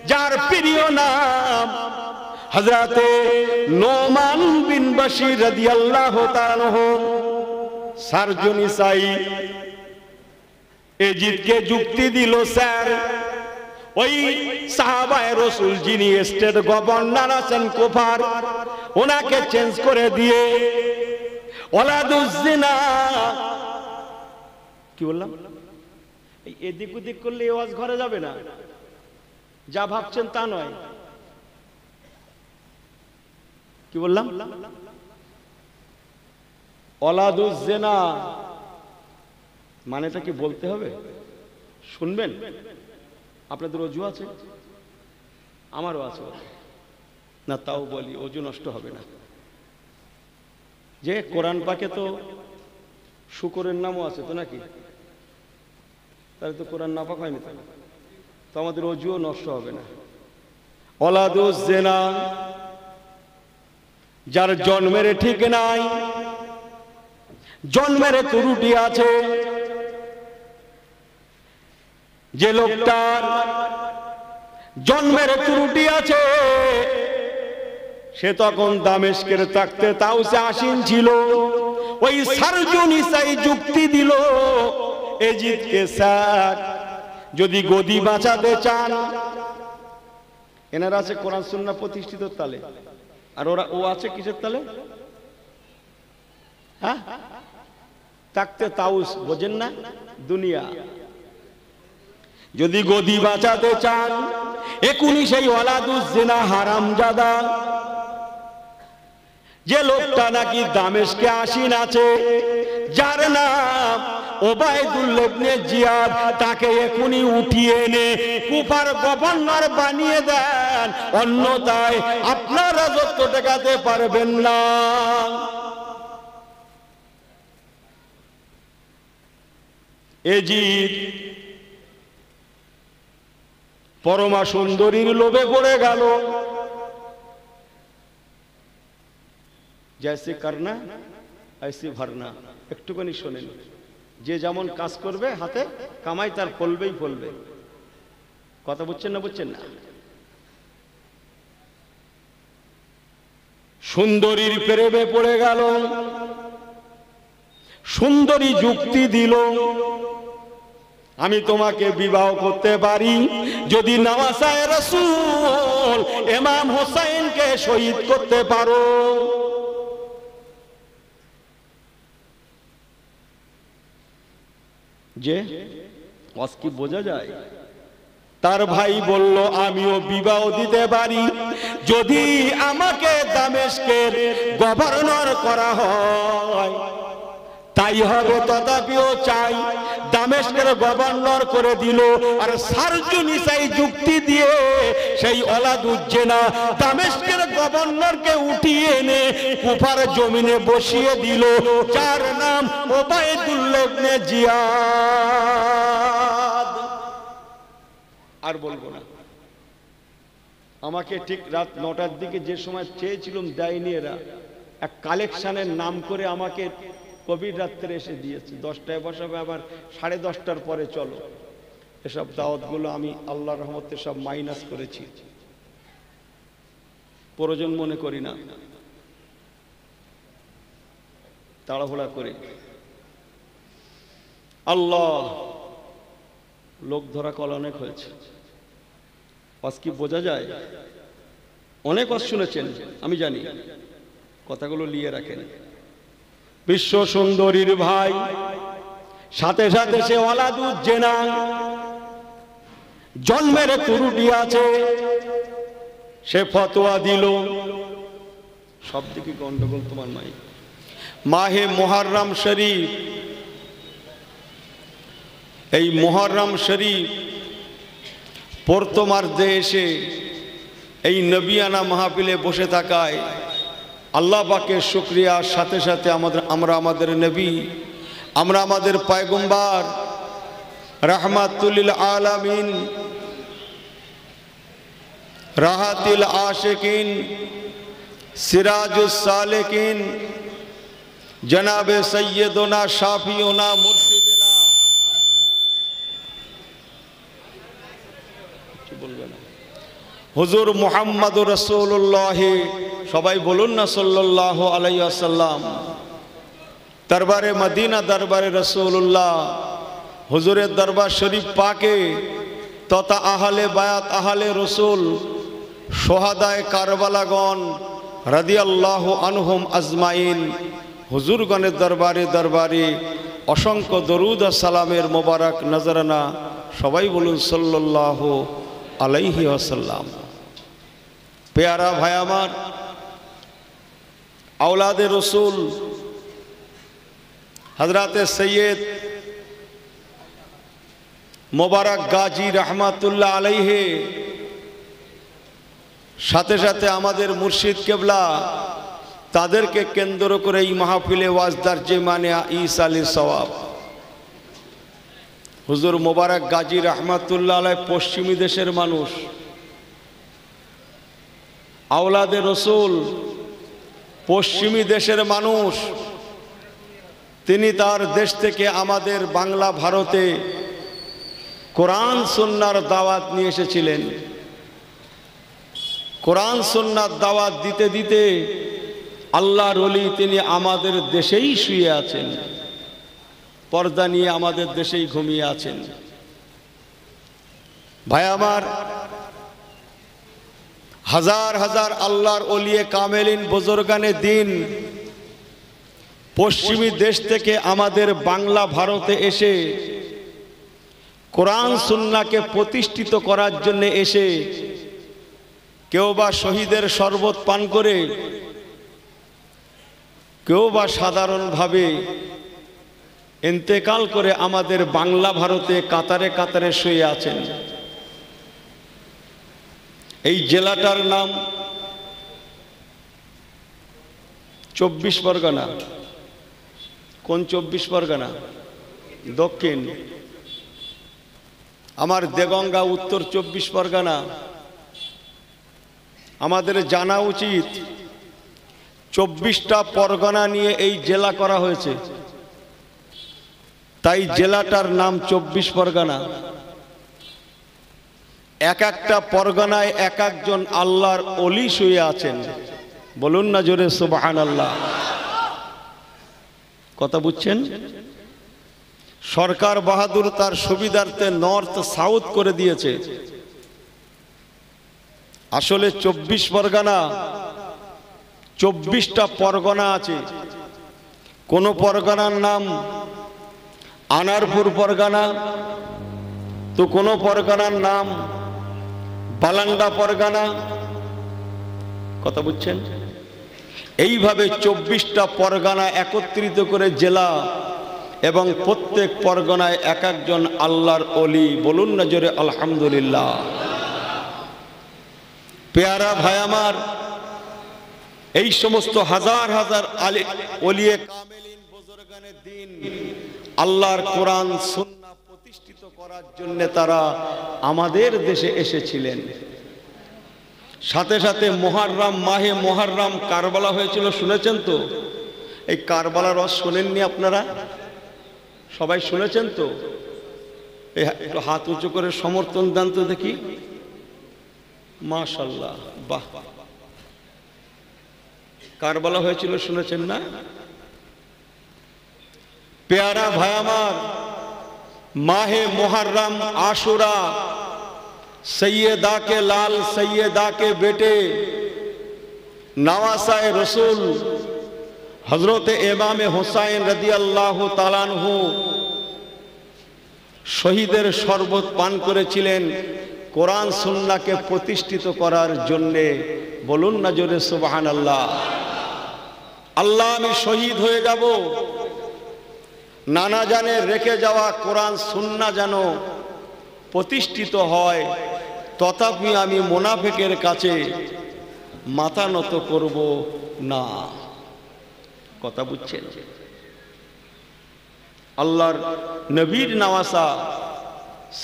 যার প্রিয় নাম হযরতে নোমান বিন বশীর রাদিয়াল্লাহু তাআলা আনহু। সার্জনিসাই এজিদকে যুক্তি দিল, স্যার ওই সাহাবায়ে রাসূল যিনি স্টেট গভর্নর আছেন কুফার, ওনাকে চেঞ্জ করে দিয়ে ওলাদুজ জিনা। কি বললাম? এই এদিক ওদিক করলে ওয়াজ ঘরে যাবে না, যা ভাবছেন তা নয়। কি বললাম? ওলাদুজ জিনা মানেটা কি বলতে হবে? শুনবেন? আপনাদের অজু আছে? আমারও আছে না, তাও বলি অজু নষ্ট হবে না। যে কোরআন পাকে তো শুকরের নামও আছে তো নাকি? তাহলে তো কোরআন নাপাক হয়নি, তো আমাদের অজুও নষ্ট হবে না। অলাদুস জেনা, যার জন্মের ঠিক নাই, জন্মের ত্রুটি আছে, যে লোকটার জন্মের ত্রুটি আছে সে তখন দামেস্কের তাকতে তাউসে আসীন ছিল। ওই সারজুনিসাই যুক্তি দিল এজিদকে, স্যার যদি গদি বাঁচাতে চান, এনারা আছে কোরআন সুন্নাহ প্রতিষ্ঠিত তালে, আর ও আছে কিসের তালে? হ্যাঁ, তাকতে তাউস বোঝেন না, দুনিয়া। যদি গদি বাঁচাতে চান, এখনই সেই ওয়ালাদুজ জিনা হারামজাদা, যে লোকটা নাকি দামেস্কে আসীন আছে, যার নাম ওবায়দুল্লাহ ইবনে জিয়াদ, তাকে এখনই উঠিয়ে এনে কুফার গভর্নর বানিয়ে দেন, অন্যথায় আপনার রাজত্ব টেকাতে পারবেন না। এজিদ পরমা সুন্দরীর লোভে পড়ে গেল। জैसे करना ऐसे भरना, একটুখানি শোনেন, যে যেমন কাজ করবে হাতে কামাই তার ফলবেই ফলবে। কথা বুঝছেন না? বুঝছেন না? সুন্দরীর প্রেমে পড়ে গেল, সুন্দরী যুক্তি দিল, আমি তোমাকে বিবাহ করতে পারি যদি নওয়াসায়ে রাসূল ইমাম হোসেনকে শহীদ করতে পারো। যে ওয়াজ কি বোঝা যায়? তার ভাই বলল আমিও বিবাহ দিতে পারি যদি আমাকে দামেস্কের গভর্নর করা হয়। তাই হবে, তথাপিও চাই। দামেস্কের গভর্নর করে দিল। আর সারজুনিসাই যুক্তি দিয়ে সেই ওলাদুজ্জেনা দামেস্কের গভর্নরকে উঠিয়ে এনে কুফার জমিনে বসিয়ে দিল, যার নাম ওবায়দুল্লাহ ইবনে জিয়াদ। আর বলবো না। আমাকে ঠিক রাত 9টার দিকে যে সময় চেয়েছিলাম দেয়নি এরা, এক কালেকশনের নাম করে আমাকে কবির রাত্রে এসে দিয়েছে। 10টায় বসাবে, আবার 10:30টার পরে চলো। এসব দাওয়াতগুলো আমি আল্লাহর রহমতে সব মাইনাস করেছি, প্রয়োজন মনে করি না, তাড়াহুড়া করে। আল্লাহ, লোক ধরা কল অনেক হয়েছে। আজ কি বোঝা যায়? অনেক কথা শুনেছেন আমি জানি, কথাগুলো লিয়ে রাখেন। বিশ্ব সুন্দরীর ভাই, সাথে সাথে সে ওয়ালাদুজ্জেনা, জন্মের ত্রুটি আছে, সে ফতোয়া দিল। সব দিকে গন্ডগোল তোমার নাই। মাহে মুহররম শরীফ, এই মুহররম শরীফ পর্তমার্ধে এসে এই নবিয়ানা মাহফিলে বসে থাকায় আল্লাহ পাকের শুকরিয়ার সাথে সাথে আমরা আমাদের নবী, আমরা আমাদের পয়গম্বর রাহমাতুল লিল আলামিন, রাহাতিল আশিকিন, সিরাজুস সালিকিন, জনাবে সৈয়দনা শাফিউনা মুর্শিদনা, হুজুর মুহাম্মদুর রাসূলুল্লাহ, সবাই বলুন না সাল্লাল্লাহু আলাইহি ওয়াসাল্লাম, দরবারে মদিনা, দরবারে রাসূলুল্লাহ, হুজুরের দরবার শরীফ পাকে তথা আহলে বায়াত, আহলে রসুল, সোহাদায়ে কারবালাগণ রাদিয়াল্লাহু আনহুম আজমাইন, হুজুরগণের দরবারে দরবারে অসংখ্য দরুদ আর সালামের মোবারক নজরানা। সবাই বলুন সাল্লাল্লাহু আলাইহি ওয়াসাল্লাম। পেয়ারা ভাই আমার, আওলাদে রসুল হযরতে সৈয়দ মোবারক গাজী রহমাতুল্লাহ আলাইহি সাথে সাথে আমাদের মুর্শিদ কেবলা তাদেরকে কেন্দ্র করে এই মাহফিলে ওয়াজদার যে মানে ঈসালি সওয়াব। হুজুর মোবারক গাজী রহমাতুল্লাহ আলাইহি পশ্চিমী দেশের মানুষ, আওলাদে রসুল, পশ্চিমী দেশের মানুষ। তিনি তার দেশ থেকে আমাদের বাংলা ভারতে কোরআন সুন্নাহর দাওয়াত নিয়ে এসেছিলেন। কোরআন সুন্নাহর দাওয়াত দিতে দিতে আল্লাহর ওলি তিনি আমাদের দেশেই শুয়ে আছেন, পর্দা নিয়ে আমাদের দেশেই ঘুমিয়ে আছেন। ভাই আমার, হাজার হাজার আল্লাহর ওলিয়ে কামেলিন বুজুর্গানে দিন পশ্চিমী দেশ থেকে আমাদের বাংলা ভারতে এসে কোরআন সুন্নাহকে প্রতিষ্ঠিত করার জন্য এসে কেউ বা শহীদের শরবত পান করে, কেউ বা সাধারণভাবে ইন্তেকাল করে আমাদের বাংলা ভারতে কাতারে কাতারে শুয়ে আছেন। এই জেলাটার নাম 24 পরগনা। কোন 24 পরগনা? দক্ষিণ। আমার দেগঙ্গা উত্তর 24 পরগনা। আমাদের জানা উচিত 24টা পরগনা নিয়ে এই জেলা করা হয়েছে, তাই জেলাটার নাম 24 পরগনা। এক একটা পরগনায় এক একজন আল্লাহর ওলি শুয়ে আছেন। বলুন না জোরে সুবহানাল্লাহ। কথা বুঝছেন? সরকার বাহাদুর তার সুবিধার্থে নর্থ সাউথ করে দিয়েছে। আসলে 24 পরগনা 24টা পরগনা আছে। কোন পরগনার নাম আনারপুর পরগনা, তো কোন পরগনার নাম বালান্ডা পরগনা। কথা বুঝছেন? এইভাবে 24টা পরগনা একত্রিত করে জেলা, এবং প্রত্যেক পরগনায় এক একজন আল্লাহর ওলি। বলুন না জোরে আলহামদুলিল্লাহ। পেয়ারা ভাই আমার, এই সমস্ত হাজার হাজার ওলিয়ে কামেলিন বুজুর্গানে দিন আল্লাহর কোরআন সুন্নাহ প্রতিষ্ঠিত করার জন্য তারা আমাদের দেশে এসেছিলেন। সাথে সাথে মুহররম, মাহে মুহররম কারবালা হয়েছিল, শুনেছেন তো? এই কারবালার রস শোনেননি আপনারা? সবাই শুনেছেন তো? এই একটু হাত উঁচু করে সমর্থন দেন তো দেখি। মাশাআল্লাহ, বাহ। কারবালা হয়েছিল, শুনেছেন না? পেয়ারা ভাই আমার, মাহে মুহররম, আশুরা, सैयदा के लाल सैयदा के बेटे नवासाए रसूल हजरत इमाम हुसैन रदी अल्लाह ताआला अन्हु শহীদের শরবত পান করেছিলেন কোরআন সুন্নাহকে প্রতিষ্ঠিত করার জন্য। বলুন না জোরে সুবহানাল্লাহ। আল্লাহ, আমি শহীদ হয়ে যাব, নানা জানে রেখে যাওয়া কোরআন সুন্নাহ যেন প্রতিষ্ঠিত হয়, তথাপি আমি মুনাফিকের কাছে মাথা নত করব না। কথা বুঝছেন? আল্লাহর নবীর নওয়াসা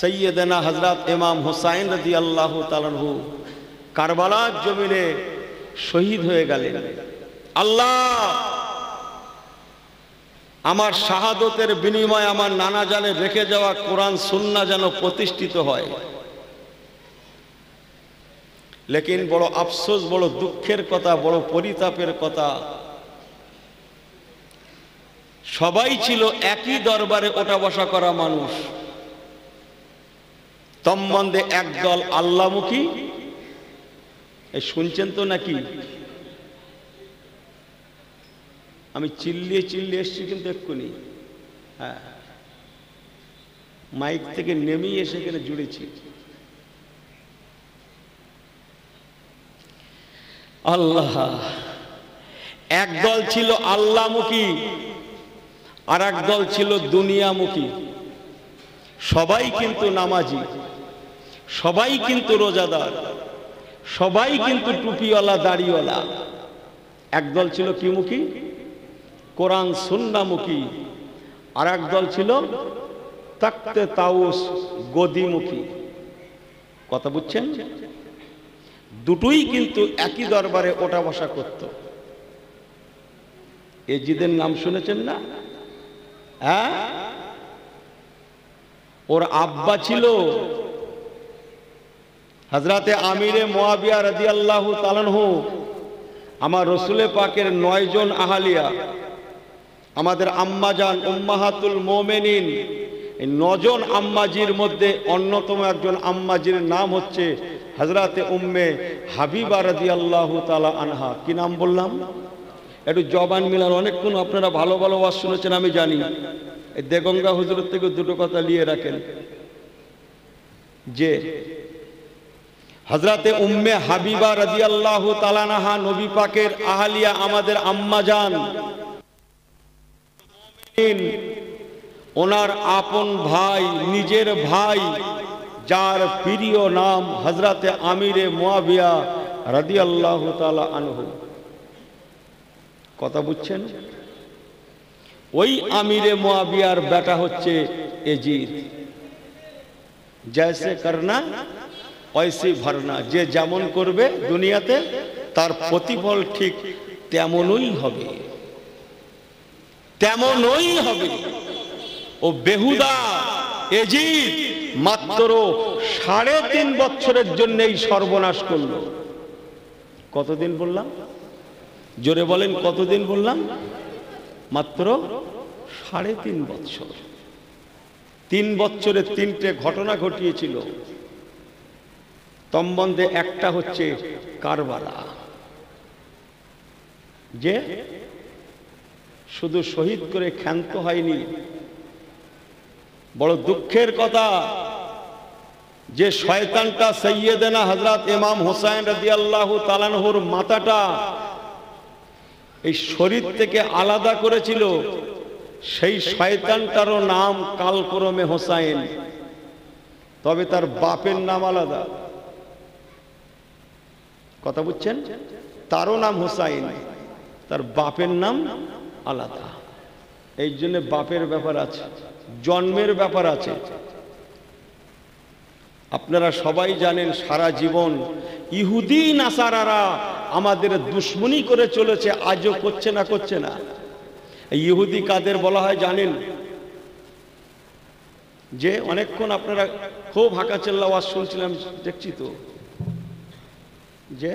সৈয়দনা হযরত ইমাম হুসাইন রাদিয়াল্লাহু তাআলা আনহু কারবালার জমিনে শহীদ হয়ে গেলেন। আল্লাহ, আমার শাহাদতের বিনিময়ে আমার নানা জানে রেখে যাওয়া কোরআন সুন্নাহ যেন প্রতিষ্ঠিত হয়। লেকিন বড় আফসোস, বড় দুঃখের কথা, বড় পরিতাপের কথা, সবাই ছিল একই দরবারে ওঠা বসা করা মানুষ, তন্মধ্যে একদল আল্লাহমুখী। এই শুনছেন তো নাকি? আমি চিল্লিয়ে চিল্লিয়ে এসছি কিন্তু এক্ষুনি, হ্যাঁ, মাইক থেকে নেমেই এসে এখানে জুড়েছি। আল্লাহ, একদল ছিল আল্লাহমুখী আর একদল ছিল দুনিয়ামুখী। সবাই কিন্তু নামাজি, সবাই কিন্তু রোজাদার, সবাই কিন্তু টুপিওয়ালা দাড়িওয়ালা। একদল ছিল কি মুখী? কোরআন সুন্নাহমুখী। আর একদল ছিল তাকতে তাউস গদিমুখী। কথা বুঝছেন? দুটোই কিন্তু একই দরবারে ওঠা বসা করত। এজিদের নাম শুনেছেন না? হ্যাঁ, ওর আব্বা ছিল হযরতে আমিরে মুয়াবিয়া রাদিয়াল্লাহু তাআলা আনহু। আমার রসুলে পাকের 9 জন আহালিয়া, আমাদের আম্মাজান উম্মাহাতুল মুমিনিন, এই 9 জন আম্মাজির মধ্যে অন্যতম একজন আম্মাজির নাম হচ্ছে হযরতে উম্মে হাবিবা রাদিয়াল্লাহু তাআলা আনহা। কি নাম বললাম? একটু জবান মিলান। অনেকক্ষণ আপনারা ভালো ভালো ওয়াজ শুনেছেন আমি জানি। এই দেগঙ্গা হুজুরের থেকে দুটো কথা নিয়ে রাখেন যে হযরতে উম্মে হাবিবা রাদিয়াল্লাহু তাআলা আনহা নবী পাকের আহলিয়া, আমাদের আম্মাজান, ওনার আপন ভাই, নিজের ভাই, যার প্রিয় নাম হযরতে আমিরে মুয়াবিয়া রাদিয়াল্লাহু তাআলা আনহু। কথা বুঝছেন? ওই আমিরে মুয়াবিয়ার বেটা হচ্ছে এজিদ। জैसे करना वैसे भरना, যে যেমন করবে দুনিয়াতে তার প্রতিফল ঠিক তেমনই হবে, তেমনই হবে। ও বেহুদা এজিদ মাত্র 3.5 বছরের জন্য এই সর্বনাশ করলো। কতদিন বললাম? জোরে বলেন, কতদিন বললাম? মাত্র 3.5 বছর। 3 বছরে 3টে ঘটনা ঘটিয়েছিল। তন্মধ্যে একটা হচ্ছে কারবালা, যে শুধু শহীদ করে ক্ষান্ত হয়নি। বড় দুঃখের কথা যে শয়তানটা সৈয়দনা হযরত ইমাম হুসাইন রাদিয়াল্লাহু তাআলা আনহুর মাথাটা এই শরীর থেকে আলাদা করেছিল, সেই শয়তানটারও নাম কালক্রমে হোসাইন, তবে তার বাপের নাম আলাদা। কথা বুঝছেন? তারও নাম হোসাইন, তার বাপের নাম আলাদা। এই জন্য বাপের ব্যাপার আছে, জন্মের ব্যাপার আছে। আপনারা সবাই জানেন সারা জীবন ইহুদি নাসারারা আমাদের দুশ্মনী করে চলেছে, আজও করছে না? করছে না? ইহুদি কাদের বলা হয় জানেন? যে অনেকক্ষণ আপনারা খুব হাঁকাচেল্লা আওয়াজ শুনছিলাম, দেখছি তো, যে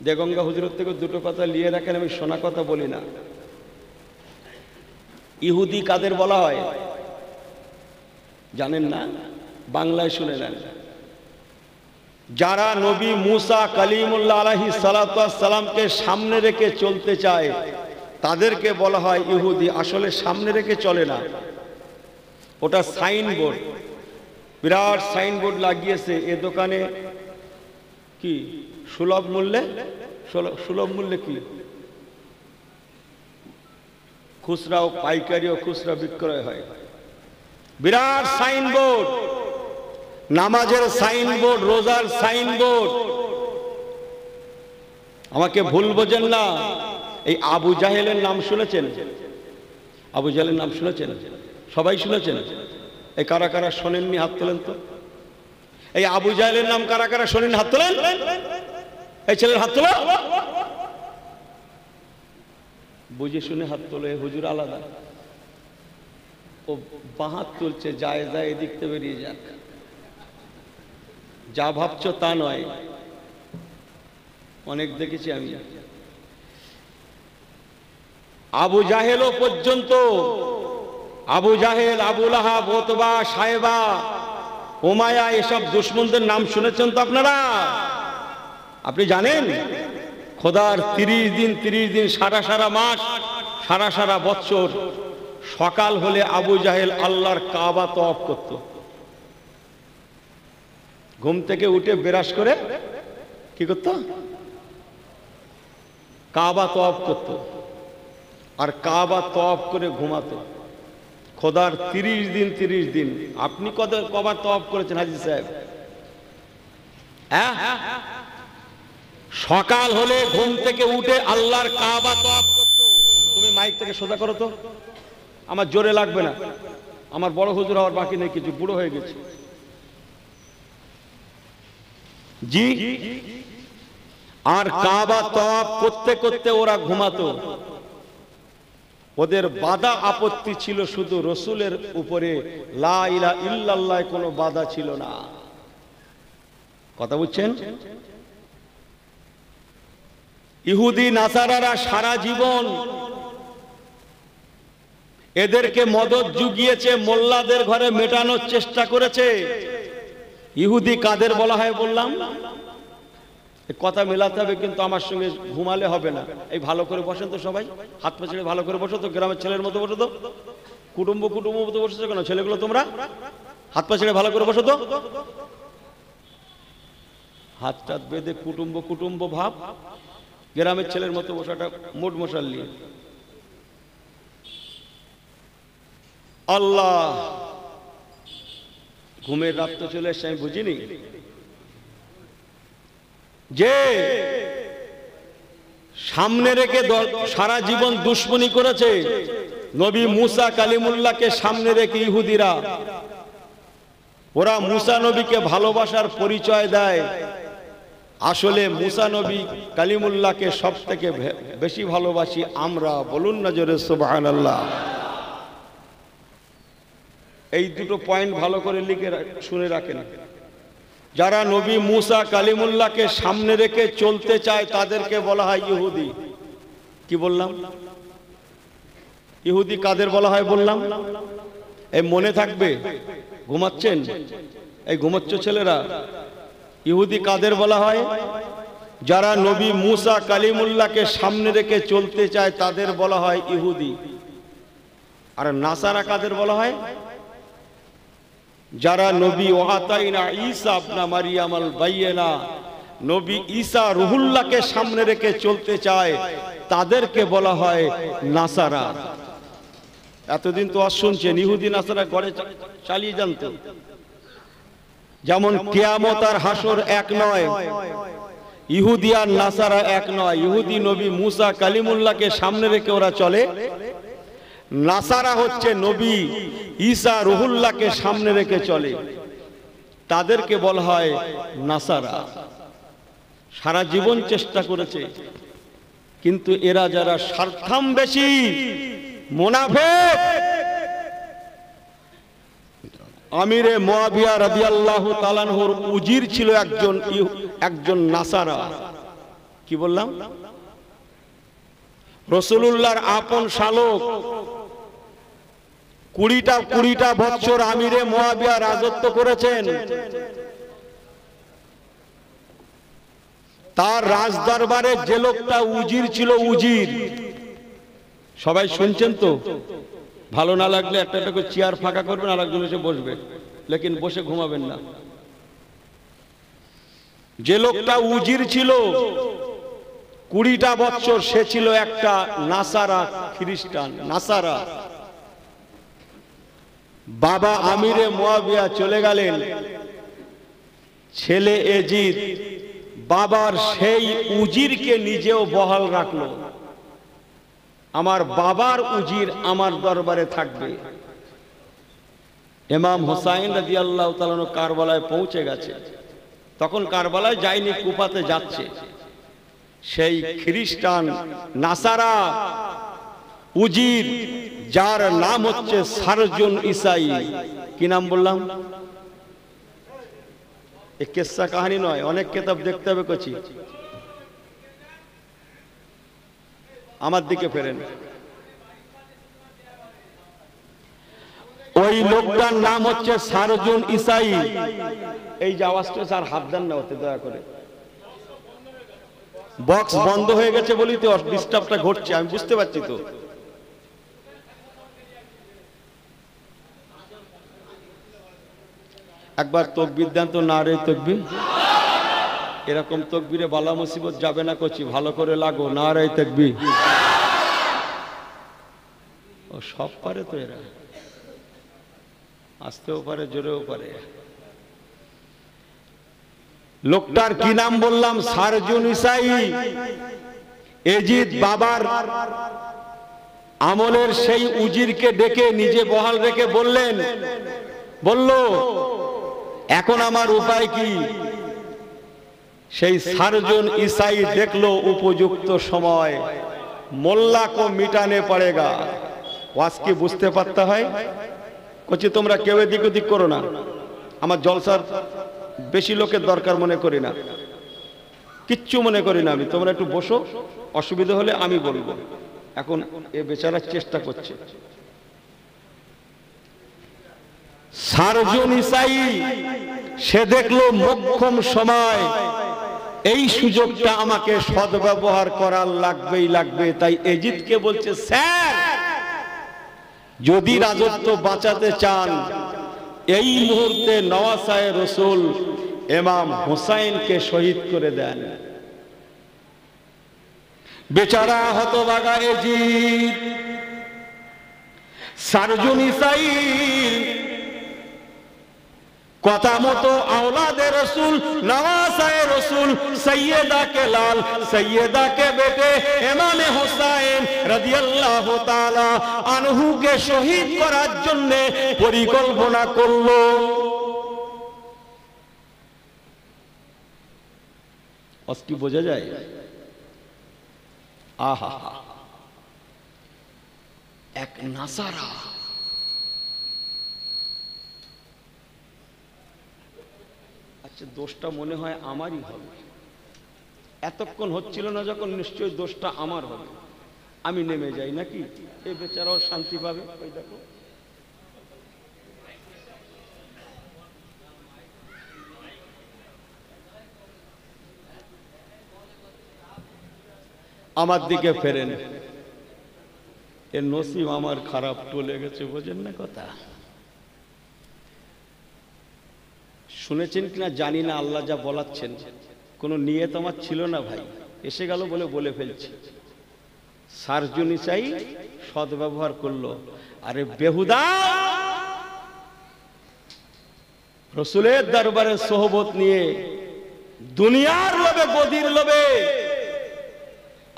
দেগঙ্গা হুজুরের থেকে দুটো কথা নিয়ে রাখেন, আমি শোনা কথা বলি না। ইহুদি কাদের বলা হয় জানেন না? বাংলায় শুনে নেন। যারা নবী মুসা কালিমুল্লাহ আলাইহিস সালাতু ওয়াস সালামকে সামনে রেখে চলতে চায় তাদেরকে বলা হয় ইহুদি। আসলে সামনে রেখে চলে না, ওটা সাইনবোর্ড, বিরাট সাইনবোর্ড লাগিয়েছে এ দোকানে কি সুলভ মূল্যে, সুলভ মূল্যে কি খুচরা ও পাইকারি ও খুচরা বিক্রয় হয়। বিরাট সাইনবোর্ড, নামাজের সাইনবোর্ড, রোজার সাইনবোর্ড। আমাকে ভুল বোঝেন না। এই আবু জাহেলের নাম শুনেছেন? আবু জাহেলের নাম শুনেছেন? সবাই শুনেছেন? এই কারা কারা শোনেননি হাত তোলেন তো। এই আবু জাহেলের নাম কারা কারা শোনেন? হাত তোলেন। এই ছেলের হাত তোলো, বুঝে শুনে হাত তোলে। হুজুর আলাদা, ও বাহাত তুলছে, যায় যায় এদিক থেকে বেরিয়ে যাক। যা ভাবছো তা নয়, অনেক দেখেছি আমি। আবু জাহেলও পর্যন্ত, আবু জাহেল, আবু লাহাব, ওতবা, সায়েবা, উমাইয়া, এসব দুশমনদের নাম শুনেছেন তো আপনারা? আপনি জানেন খোদার 30 দিন 30 দিন, সারা সারা মাস, সারা সারা বছর সকাল হলে আবু জাহেল আল্লাহর কাবা তওয়াফ করত। ঘুম থেকে উঠে বেরাস করে কি করত? কাবা তওয়াফ করত। আর কাবা তওয়াফ করে ঘুমাতো। খোদার 30 দিন আপনি কবার তওয়াফ করেছেন হাজী সাহেব? হ্যাঁ, সকাল হলে ঘুম থেকে উঠে আল্লাহর কাবা তওয়াফ করতো। তুমি মাইক থেকে সোজা করো তো, আমার জোরে লাগবে না, আমার বড় হুজুর হওয়ার বাকি নেই কিছু, বুড়ো হয়ে গেছে। জি, আর কাবা তওয়াফ করতে করতে ওরা ঘুমাতো। ওদের বাধা আপত্তি ছিল শুধু রসুলের উপরে, লা ইলাহা ইল্লাল্লাহ কোনো বাধা ছিল না। কথা বুঝছেন? ইহুদি নাসারারা সারা জীবন এদেরকে মদদ জুগিয়েছে, মোল্লাদের ঘরে মেটানোর চেষ্টা করেছে। ইহুদি কাদের বলা হয় বললাম? কথা মেলাতে হবে, কিন্তু আমার সঙ্গে ঘুমালে হবে না। এই ভালো করে বসেন তো সবাই, হাত পা ছেড়ে ভালো করে বসো তো, গ্রামের ছেলের মতো বসো তো, কুটুম্ব মতো বসেছো কেন ছেলেগুলো তোমরা? হাত পা ছেড়ে ভালো করে বসো তো, হাত টাত বেঁধে কুটুম্ব ভাব, গ্রামের ছেলের মতো বসাটা মোট মশাল নিয়ে। আল্লাহ, ঘুমের রাত তো চলে এসছে, আমি বুঝিনি যে সামনে রেখে সারা জীবন দুশ্মনী করেছে নবী মুসা কালিমুল্লাহকে সামনে রেখে ইহুদিরা। ওরা মুসা নবীকে ভালোবাসার পরিচয় দেয়, আসলে মুসা নবী কালিমুল্লাহকে সব থেকে বেশি ভালোবাসি আমরা। বলুন না জোরে সুবহানাল্লাহ। এই দুটো পয়েন্ট ভালো করে লিখে শুনে রাখেন। যারা নবী মুসা কালিমুল্লাহকে সামনে রেখে চলতে চায় তাদেরকে বলা হয় ইহুদি। কি বললাম? ইহুদি কাদের বলা হয় বললাম? এই মনে থাকবে, ঘুমাচ্ছেন, এই ঘুমাচ্ছ ছেলেরা, ইহুদি কাদের বলা হয়? যারা নবী মুসা কালিমুল্লাহকে সামনে রেখে চলতে চায় তাদের বলা হয় ইহুদি। আর নাসারা কাদের বলা হয়? যারা নবী ওয়াতাইনা ঈসা ইবনে মারইয়াম আল বাইয়িনা, নবী ঈসা রুহুল্লাহকে সামনে রেখে চলতে চায় তাদেরকে বলা হয় নাসারা। এতদিন তো আর শুনছেন ইহুদি নাসারা ঘরে চালিয়ে যান তো। যেমন কিয়ামত আর হাসর এক নয়, ইহুদি আর নাসারা এক নয়। ইহুদি নবী মুসা কালিমুল্লাহকে সামনে রেখে ওরা চলে, নাসারা হচ্ছে নবী ঈসা রুহুল্লাহকে সামনে রেখে চলে, তাদেরকে বলা হয় নাসারা। সারা জীবন চেষ্টা করেছে, কিন্তু এরা যারা স্বার্থান্বেষী মুনাফিক, আমিরে মুয়াবিয়া রাদিয়াল্লাহু তাআলা আনহুর উজির ছিল একজন নাসারা। কি বললাম? রাসূলুল্লাহর আপন শালক। 20টা বছর আমিরে মুয়াবিয়া রাজত্ব করেছেন। তার রাজদরবারে যে লোকটা উজির ছিল, উজির, সবাই শুনছেন তো? ভালো না লাগলে একটা একটা করে চেয়ার ফাঁকা করবেন, আর একজন এসে বসবে, লেকিন বসে ঘুমাবেন না। যে লোকটা উজির ছিল 20টা বছর, সে ছিল একটা নাসারা, খ্রিস্টান নাসারা। বাবা আমিরে মুয়াবিয়া চলে গেলেন, ছেলে এজিদ বাবার সেই উজিরকে নিজেও বহাল রাখলো। আমার বাবার উজির আমার দরবারে থাকবে। ইমাম হুসাইন রাদিয়াল্লাহু তাআলা আনহু কারবালায় পৌঁছে গেছে। তখন কারবালায় যায়নি, কুফাতে যাচ্ছে। সেই খ্রিস্টান নাসারা উজির, যার নাম হচ্ছে সারজুন ইসাই। কি নাম বললাম? এই কিসসা কাহিনী নয়, অনেক কিতাব দেখতে হবে কচি। আমার দিকে ফেরেন। ওই লোকটার নাম হচ্ছে সারজুন ইসাই। এই যে আওয়াজটা, স্যার হাত দেন না ওতে দয়া করে। বক্স বন্ধ হয়ে গেছে বলি তো ডিস্টার্বটা ঘটছে, আমি বুঝতে পারছি তো। একবার তাকবীর দেন তো, নারে তাকবীর। এরকম তাকবীরে বালা মুসিবত যাবে না কচি, ভালো করে লাগো, নারে তাকবীর। ও সব পারে তো এরা। আসতেও পারে, জোরেও পারে। লোকটার কি নাম বললাম? সারজুন ইসাই। এজিদ বাবার আমলের সেই উজিরকে ডেকে নিজে বহাল রেখে বললেন, বলল এখন আমার উপায় কি? সেই সারজুন ইসাই দেখলো উপযুক্ত সময়, মোল্লা কো মিটানে পড়েগা। ওয়াজ কি বুঝতে পারতে হয়? কচি তোমরা কেউ এদিক ওদিক করো না, আমার জলসার বেশি লোকের দরকার মনে করি না, কিচ্ছু মনে করি না আমি। তোমরা একটু বসো, অসুবিধা হলে আমি বলবো। এখন এ বেচারা চেষ্টা করছে। সারজুন ইসাই সে দেখলো মোক্ষম সময়, এই সুযোগটা আমাকে সদ্ব্যবহার করার লাগবেই লাগবে। তাই এজিদকে বলছে, স্যার যদি রাজত্ব বাঁচাতে চান এই মুহূর্তে নওয়াসায়ে রসুল ইমাম হুসাইনকে শহীদ করে দেন। বেচারা হতভাগা এজিদ সারজুন ইসাই কথা মতো আওলাদে রসুল নওয়াসায়ে রসুল সৈয়দা কে লাল সৈয়দা কে বেটে ইমামে হুসাইন রাদিয়াল্লাহু তাআলা আনহু কে শহীদ করার জন্য পরিকল্পনা করলো। কি বোঝা যায়? আহা, এক নাসারা আচ্ছা, দোষটা মনে হয় আমারই হবে। এতক্ষণ হচ্ছিল না যখন, নিশ্চয়ই দোষটা আমার হবে। আমি নেমে যাই নাকি? এই বেচারাও শান্তি পাবে। ওই দেখো, আমার দিকে ফেরেন। এর নসিব আমার খারাপ, টলে গেছে। বোঝেন না কথা? শুনেছেন কিনা জানি না, আল্লাহ যা বলাচ্ছেন কোনো নিয়ত আমার ছিল না ভাই, এসে গেল বলে বলে ফেলছি। সারজুন ইসাই সদ্ব্যবহার করলো। আরে বেহুদা, রসুলের দরবারে সোহবত নিয়ে দুনিয়ার লোভে, গদির লোভে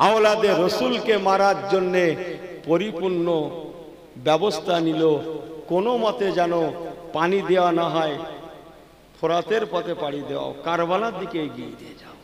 আওলাদে রসুলকে মারার জন্য পরিপূর্ণ ব্যবস্থা নিল। কোনো মতে যেন পানি দেওয়া না হয়, ফোরাতের পথে পাড়ি দেওয়া, কারবালার দিকে এগিয়ে দিয়ে যাও।